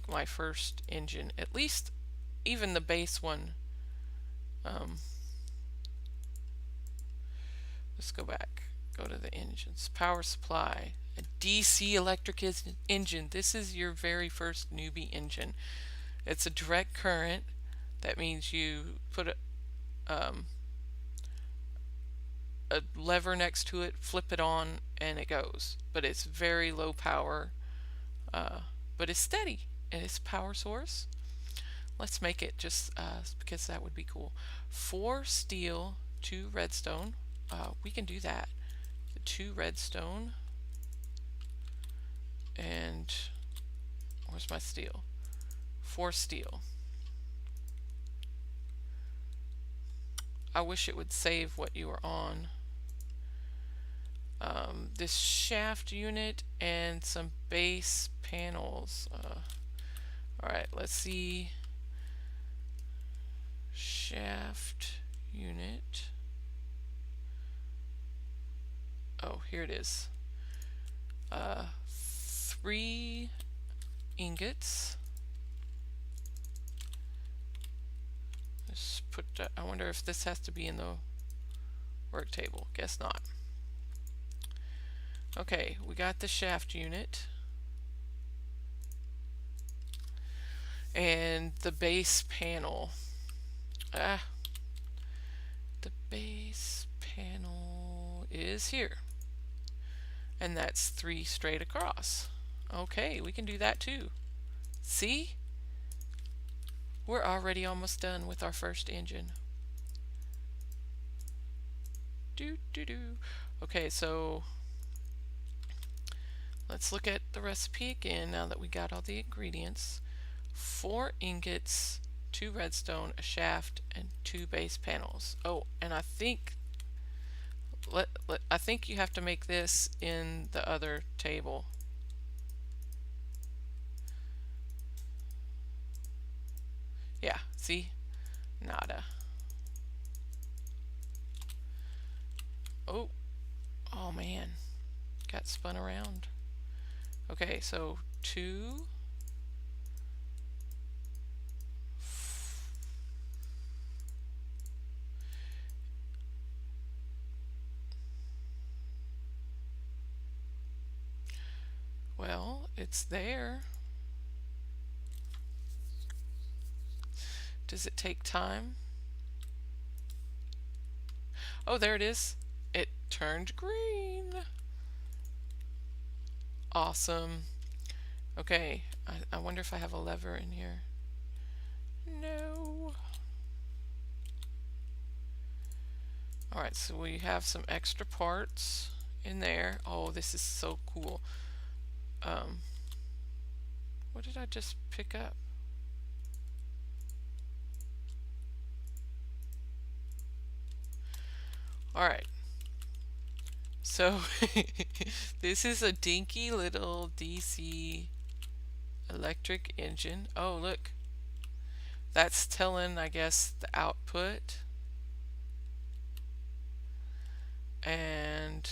my first engine, at least even the base one. Let's go back. Go to the engines. Power supply. A DC electric engine. This is your very first newbie engine. It's a direct current. That means you put a lever next to it, flip it on, and it goes. But it's very low power, but it's steady, and it's a power source. Let's make it just because that would be cool. 4 steel, 2 redstone. We can do that. 2 redstone. And where's my steel? 4 steel. I wish it would save what you were on. This shaft unit and some base panels. Alright, let's see. Shaft unit. Oh, here it is. 3 ingots. Let's put. I wonder if this has to be in the work table. Guess not. Okay, we got the shaft unit. And the base panel. The base panel is here. And that's 3 straight across. Okay, we can do that too. See? We're already almost done with our first engine. Okay, so let's look at the recipe again now that we got all the ingredients. 4 ingots, 2 redstone, a shaft, and 2 base panels. Oh, and I think you have to make this in the other table. Yeah, see? Nada. Oh man. Got spun around. Okay, so 2. Well, it's there. Does it take time? Oh, there it is. It turned green. Awesome. Okay, I wonder if I have a lever in here. No. Alright, so we have some extra parts in there. Oh, this is so cool. What did I just pick up? Alright. So, this is a dinky little DC electric engine. Oh, look. That's telling, I guess, the output. And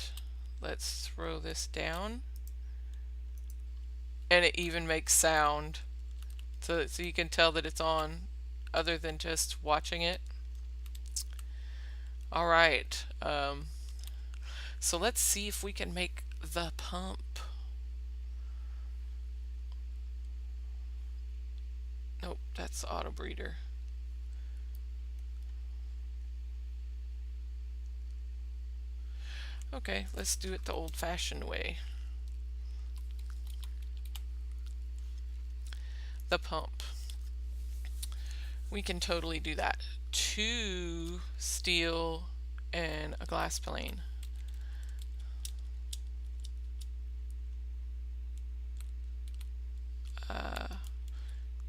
let's throw this down. And it even makes sound. So you can tell that it's on other than just watching it. All right. So let's see if we can make the pump. Nope, that's the auto breeder. Okay, let's do it the old-fashioned way. The pump. We can totally do that. 2 steel and a glass plane.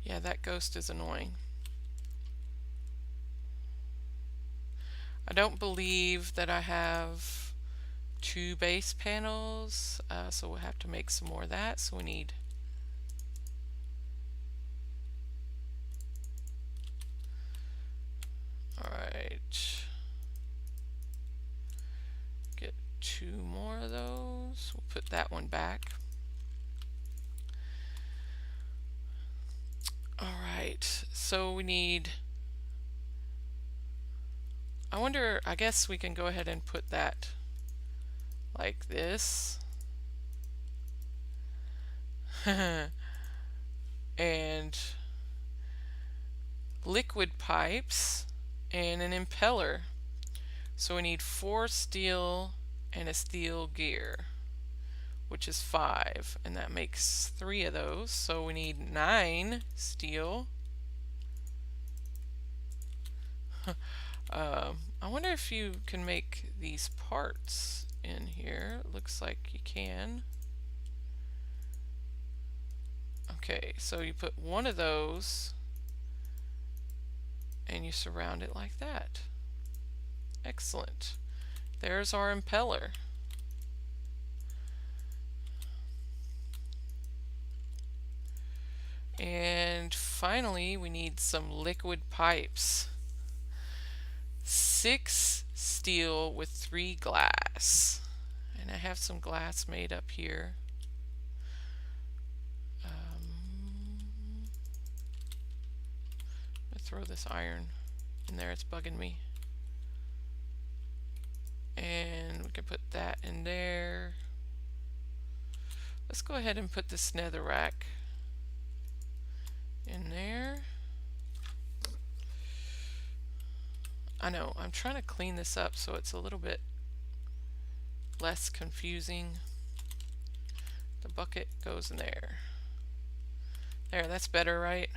Yeah, that ghost is annoying. I don't believe that I have 2 base panels, so we'll have to make some more of that. So we need alright. Get 2 more of those. We'll put that one back. Alright, so we need, I wonder, I guess we can go ahead and put that like this. And liquid pipes and an impeller. So we need 4 steel and a steel gear, which is 5, and that makes 3 of those. So we need 9 steel. I wonder if you can make these parts in here. It looks like you can. Okay, so you put one of those and you surround it like that. Excellent. There's our impeller. And finally, we need some liquid pipes. 6 steel with 3 glass. And I have some glass made up here. Throw this iron in there, it's bugging me. And we can put that in there. Let's go ahead and put this netherrack in there. I know, I'm trying to clean this up so it's a little bit less confusing. The bucket goes in there. There, that's better, right?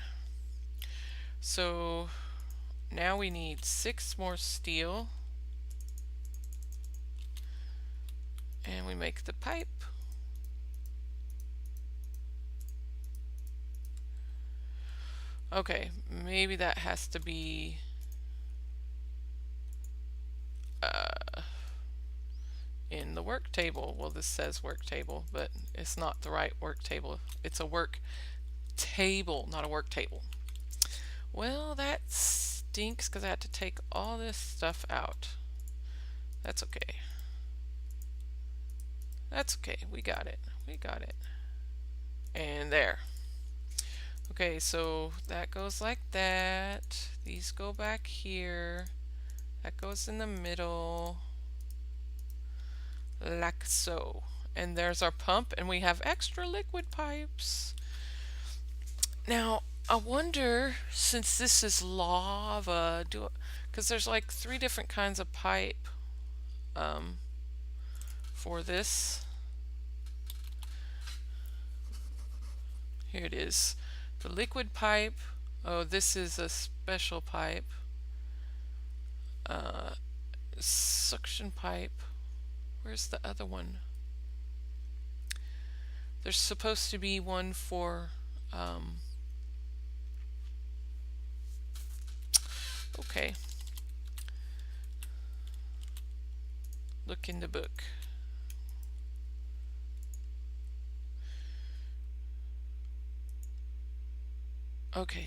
So now we need 6 more steel, and we make the pipe. Okay, maybe that has to be in the work table. Well, this says work table, but it's not the right work table. It's a work table, not a work table. Well, that stinks because I had to take all this stuff out. That's okay. That's okay. We got it. We got it. And there. Okay, so that goes like that. These go back here. That goes in the middle. Like so. And there's our pump, and we have extra liquid pipes. Now, I wonder, since this is lava, because there's like 3 different kinds of pipe for this. Here it is. The liquid pipe. Oh, this is a special pipe. Suction pipe. Where's the other one? There's supposed to be one for okay. Look in the book. Okay,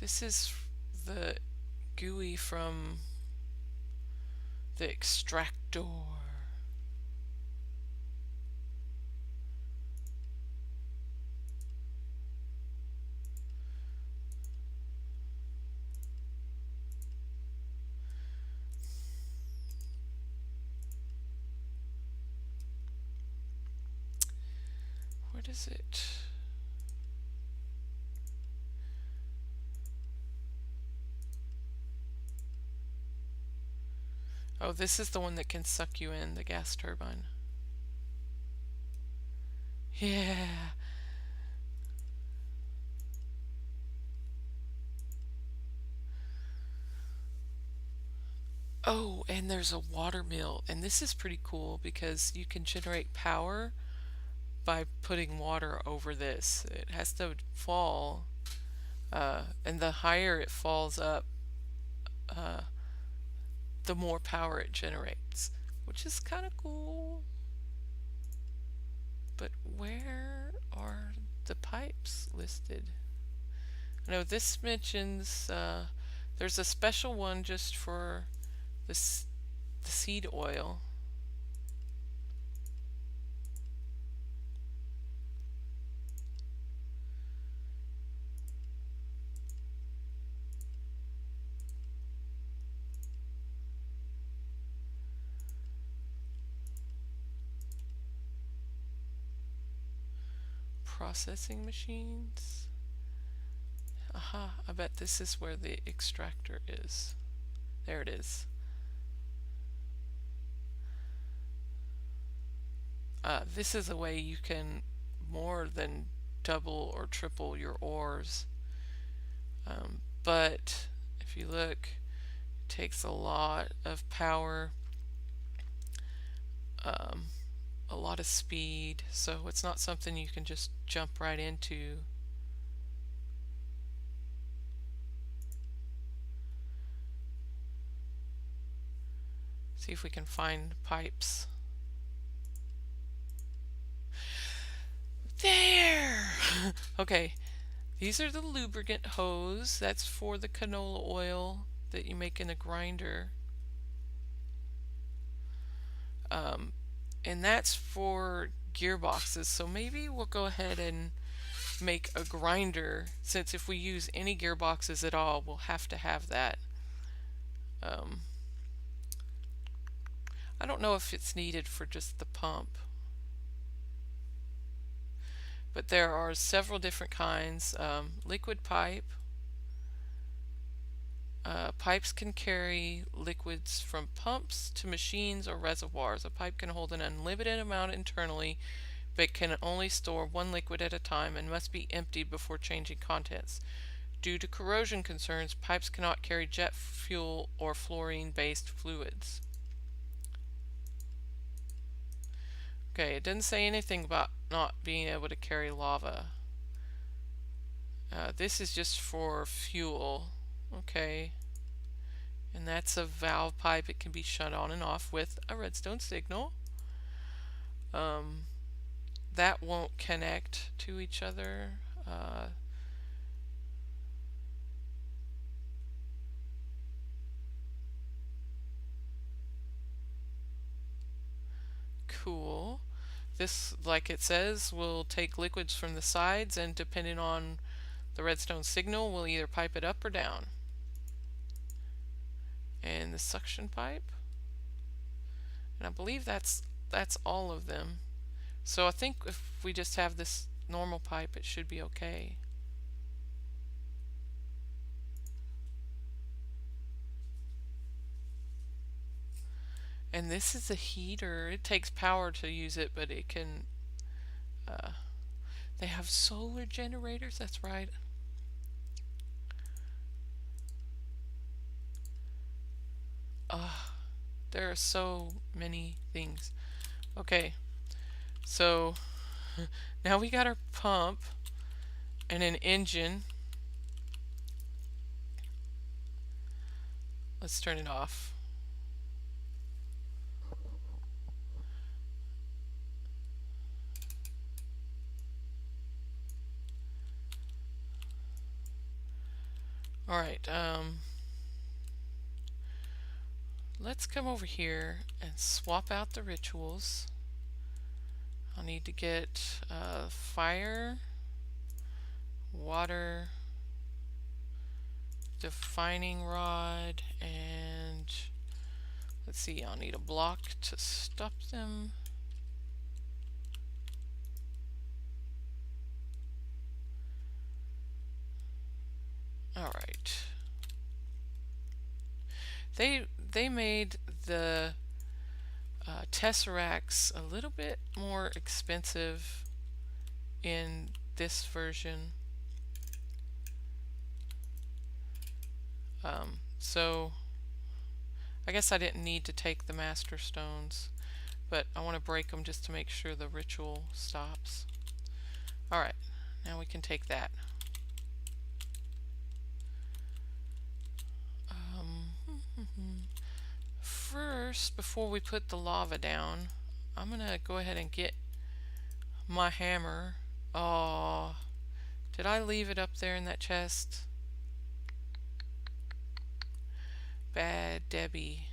this is the gooey from the extractor. What is it? Oh, this is the one that can suck you in, the gas turbine. Yeah. Oh, and there's a water mill, and this is pretty cool because you can generate power by putting water over this. It has to fall, and the higher it falls up, uh, the more power it generates, which is kind of cool. But where are the pipes listed? I know this mentions there's a special one just for this the seed oil. Processing machines. Aha, I bet this is where the extractor is. There it is. This is a way you can more than double or triple your ores. But if you look, it takes a lot of power, um, a lot of speed, so it's not something you can just jump right into. See if we can find pipes. There! Okay, these are the lubricant hose. That's for the canola oil that you make in a grinder. And that's for gearboxes. So maybe we'll go ahead and make a grinder, since if we use any gearboxes at all, we'll have to have that. I don't know if it's needed for just the pump, but there are several different kinds. Liquid pipe. Pipes can carry liquids from pumps to machines or reservoirs. A pipe can hold an unlimited amount internally, but can only store one liquid at a time and must be emptied before changing contents. Due to corrosion concerns, pipes cannot carry jet fuel or fluorine-based fluids. Okay, it didn't say anything about not being able to carry lava. This is just for fuel. Okay. And that's a valve pipe. It can be shut on and off with a redstone signal. That won't connect to each other. Cool. This, like it says, will take liquids from the sides, and depending on the redstone signal, we'll either pipe it up or down. And the suction pipe. And I believe that's all of them. So I think if we just have this normal pipe, it should be okay. And this is a heater. It takes power to use it, but it can they have solar generators, that's right. There are so many things. Okay, so now we got our pump and an engine. Let's turn it off. All right. let's come over here and swap out the rituals. I'll need to get fire, water, defining rod, and let's see, I'll need a block to stop them. Alright. They made the tesseracts a little bit more expensive in this version. So I guess I didn't need to take the master stones, but I want to break them just to make sure the ritual stops. Alright, now we can take that. First, before we put the lava down, I'm gonna go ahead and get my hammer. Oh, did I leave it up there in that chest? Bad Debbie.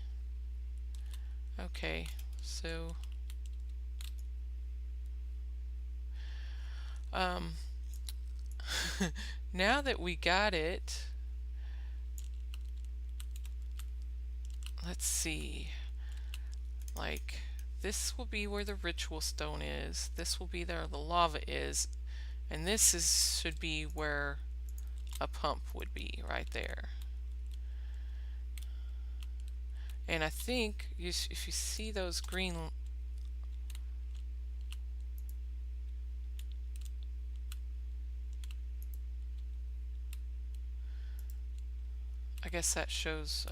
Okay, so now that we got it, let's see, like this will be where the ritual stone is, this will be where the lava is, and this is should be where a pump would be, right there. And I think if you see those green, I guess that shows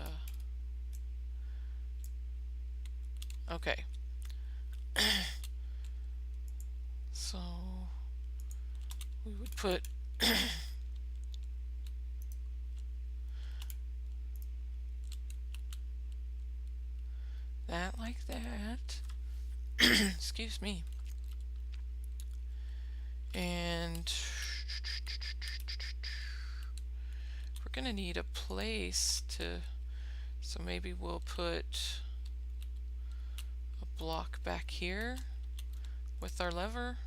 okay. So we would put that like that. Excuse me. And we're gonna need a place to, so maybe we'll put a block back here with our lever.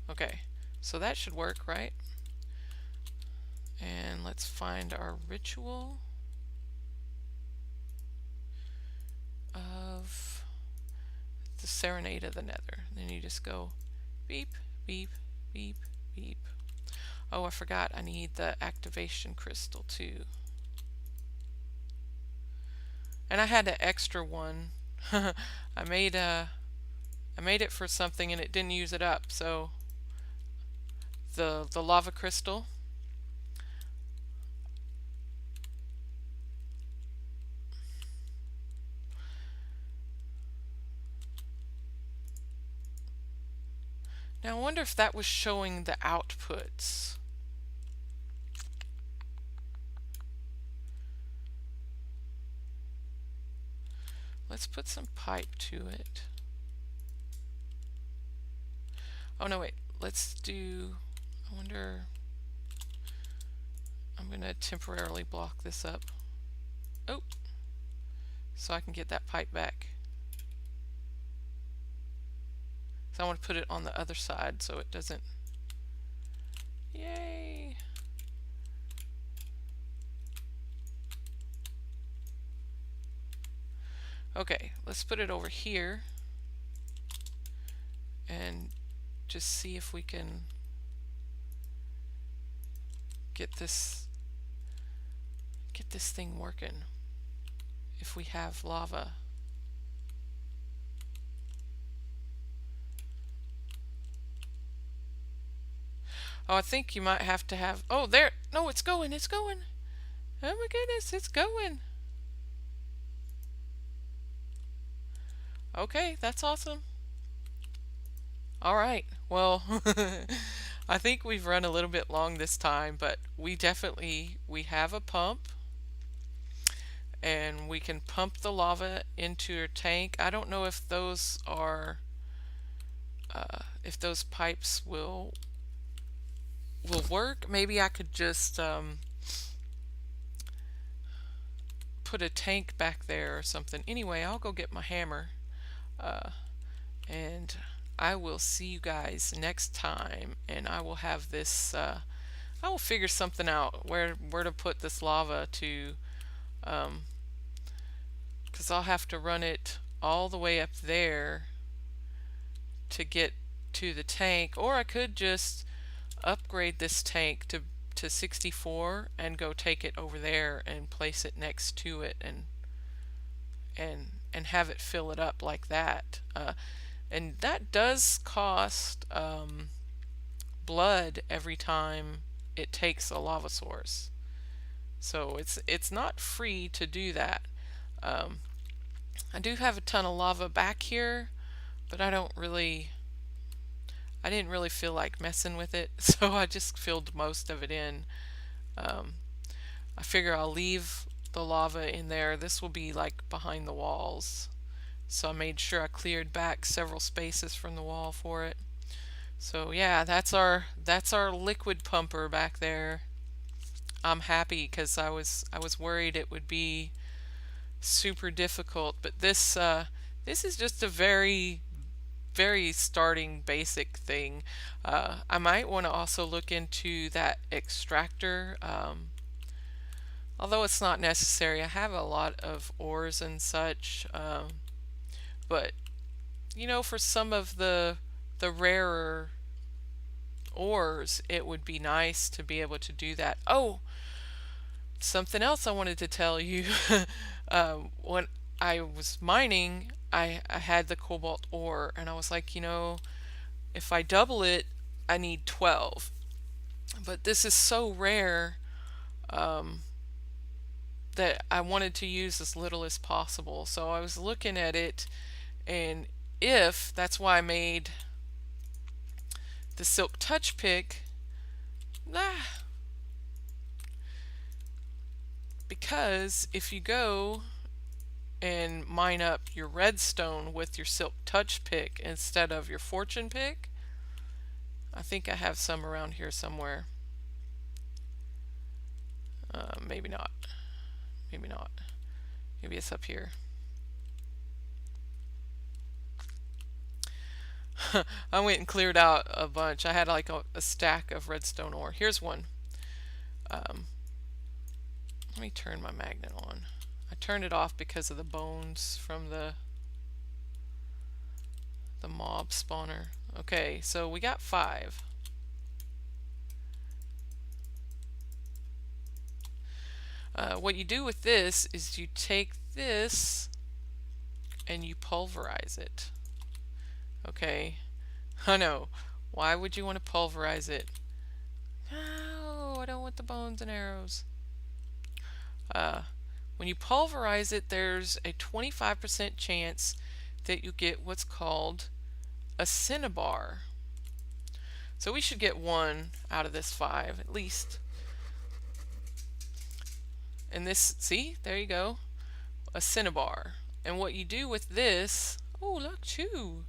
Okay, so that should work, right? And let's find our ritual of the Serenade of the Nether. Then you just go beep, beep, beep, beep. Oh, I forgot, I need the activation crystal too. And I had an extra one. I made it for something and it didn't use it up, so the lava crystal. Now I wonder if that was showing the outputs. Let's put some pipe to it. Oh no, wait, let's do, I wonder, I'm gonna temporarily block this up. Oh, so I can get that pipe back. So I want to put it on the other side so it doesn't, yay. Okay, let's put it over here and just see if we can get this thing working if we have lava. Oh, I think you might have to have, oh there, no, it's going, it's going. Oh my goodness, it's going. Okay, that's awesome. Alright, well, I think we've run a little bit long this time, but we have a pump, and we can pump the lava into your tank. I don't know if those are, if those pipes will work. Maybe I could just put a tank back there or something. Anyway, I'll go get my hammer, uh, and I will see you guys next time, and I will have this I will figure something out where to put this lava to, because I'll have to run it all the way up there to get to the tank, or I could just upgrade this tank to 64 and go take it over there and place it next to it and have it fill it up like that. And that does cost blood every time it takes a lava source. So it's not free to do that. I do have a ton of lava back here, but I didn't really feel like messing with it, so I just filled most of it in. I figure I'll leave the lava in there. This will be like behind the walls, so I made sure I cleared back several spaces from the wall for it. So yeah, that's our liquid pumper back there. I'm happy because I was worried it would be super difficult, but this is just a very starting basic thing. I might want to also look into that extractor, although it's not necessary. I have a lot of ores and such, but you know, for some of the rarer ores, it would be nice to be able to do that. Oh, something else I wanted to tell you. When I was mining, I had the cobalt ore, and I was like, you know, if I double it, I need 12. But this is so rare that I wanted to use as little as possible. So I was looking at it, and that's why I made the silk touch pick. Because if you go and mine up your redstone with your silk touch pick instead of your fortune pick, I think I have some around here somewhere. Maybe not. Maybe not. Maybe it's up here. I went and cleared out a bunch. I had like a stack of redstone ore. Here's one. Let me turn my magnet on. I turned it off because of the bones from the mob spawner. Okay, so we got 5. What you do with this is you take this and you pulverize it. Okay, I know. Why would you want to pulverize it? No, I don't want the bones and arrows. When you pulverize it, there's a 25% chance that you get what's called a cinnabar. So we should get 1 out of this 5 at least. And this, see, there you go, a cinnabar. And what you do with this, oh look, 2.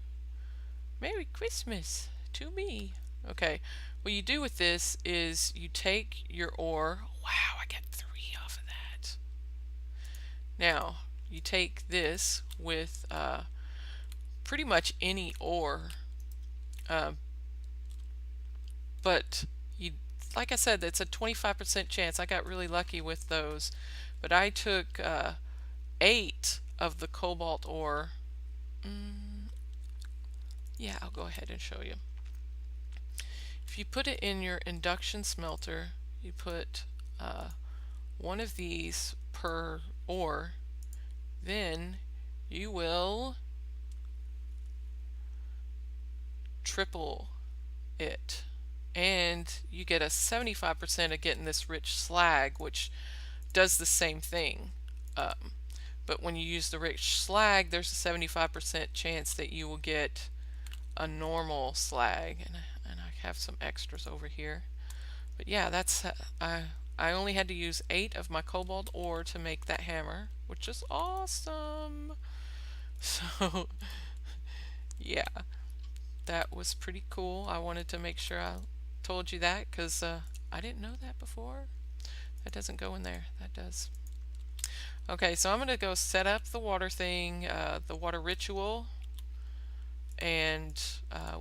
Merry Christmas to me. Okay, what you do with this is you take your ore. Wow, I got 3 off of that. Now you take this with pretty much any ore, but you, like I said, it's a 25% chance. I got really lucky with those, but I took 8 of the cobalt ore. Yeah, I'll go ahead and show you. If you put it in your induction smelter, you put 1 of these per ore, then you will triple it, and you get a 75% of getting this rich slag, which does the same thing. But when you use the rich slag, there's a 75% chance that you will get a normal slag, and I have some extras over here. But yeah, that's I only had to use 8 of my cobalt ore to make that hammer, which is awesome. So yeah, that was pretty cool. I wanted to make sure I told you that because I didn't know that before. That doesn't go in there. That does. Okay, so I'm gonna go set up the water thing, the water ritual, and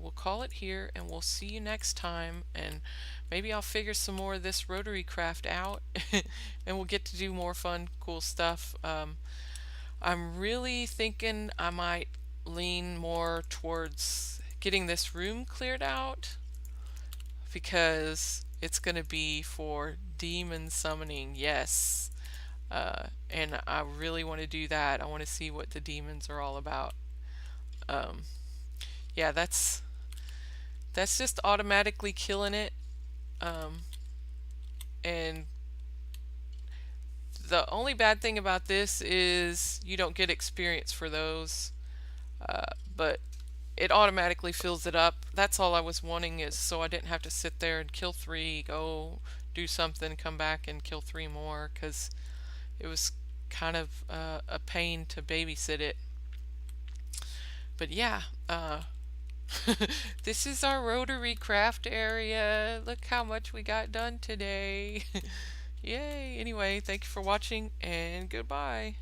we'll call it here, and we'll see you next time. And maybe I'll figure some more of this rotary craft out, and we'll get to do more fun, cool stuff. I'm really thinking I might lean more towards getting this room cleared out because it's going to be for demon summoning, yes. And I really want to do that. I want to see what the demons are all about. Um, yeah, that's just automatically killing it. Um, and the only bad thing about this is you don't get experience for those. But it automatically fills it up. That's all I was wanting, is so I didn't have to sit there and kill three, go do something, come back and kill three more, because it was kind of a pain to babysit it. But yeah, this is our rotary craft area. Look how much we got done today. Yay. Anyway, thank you for watching and goodbye.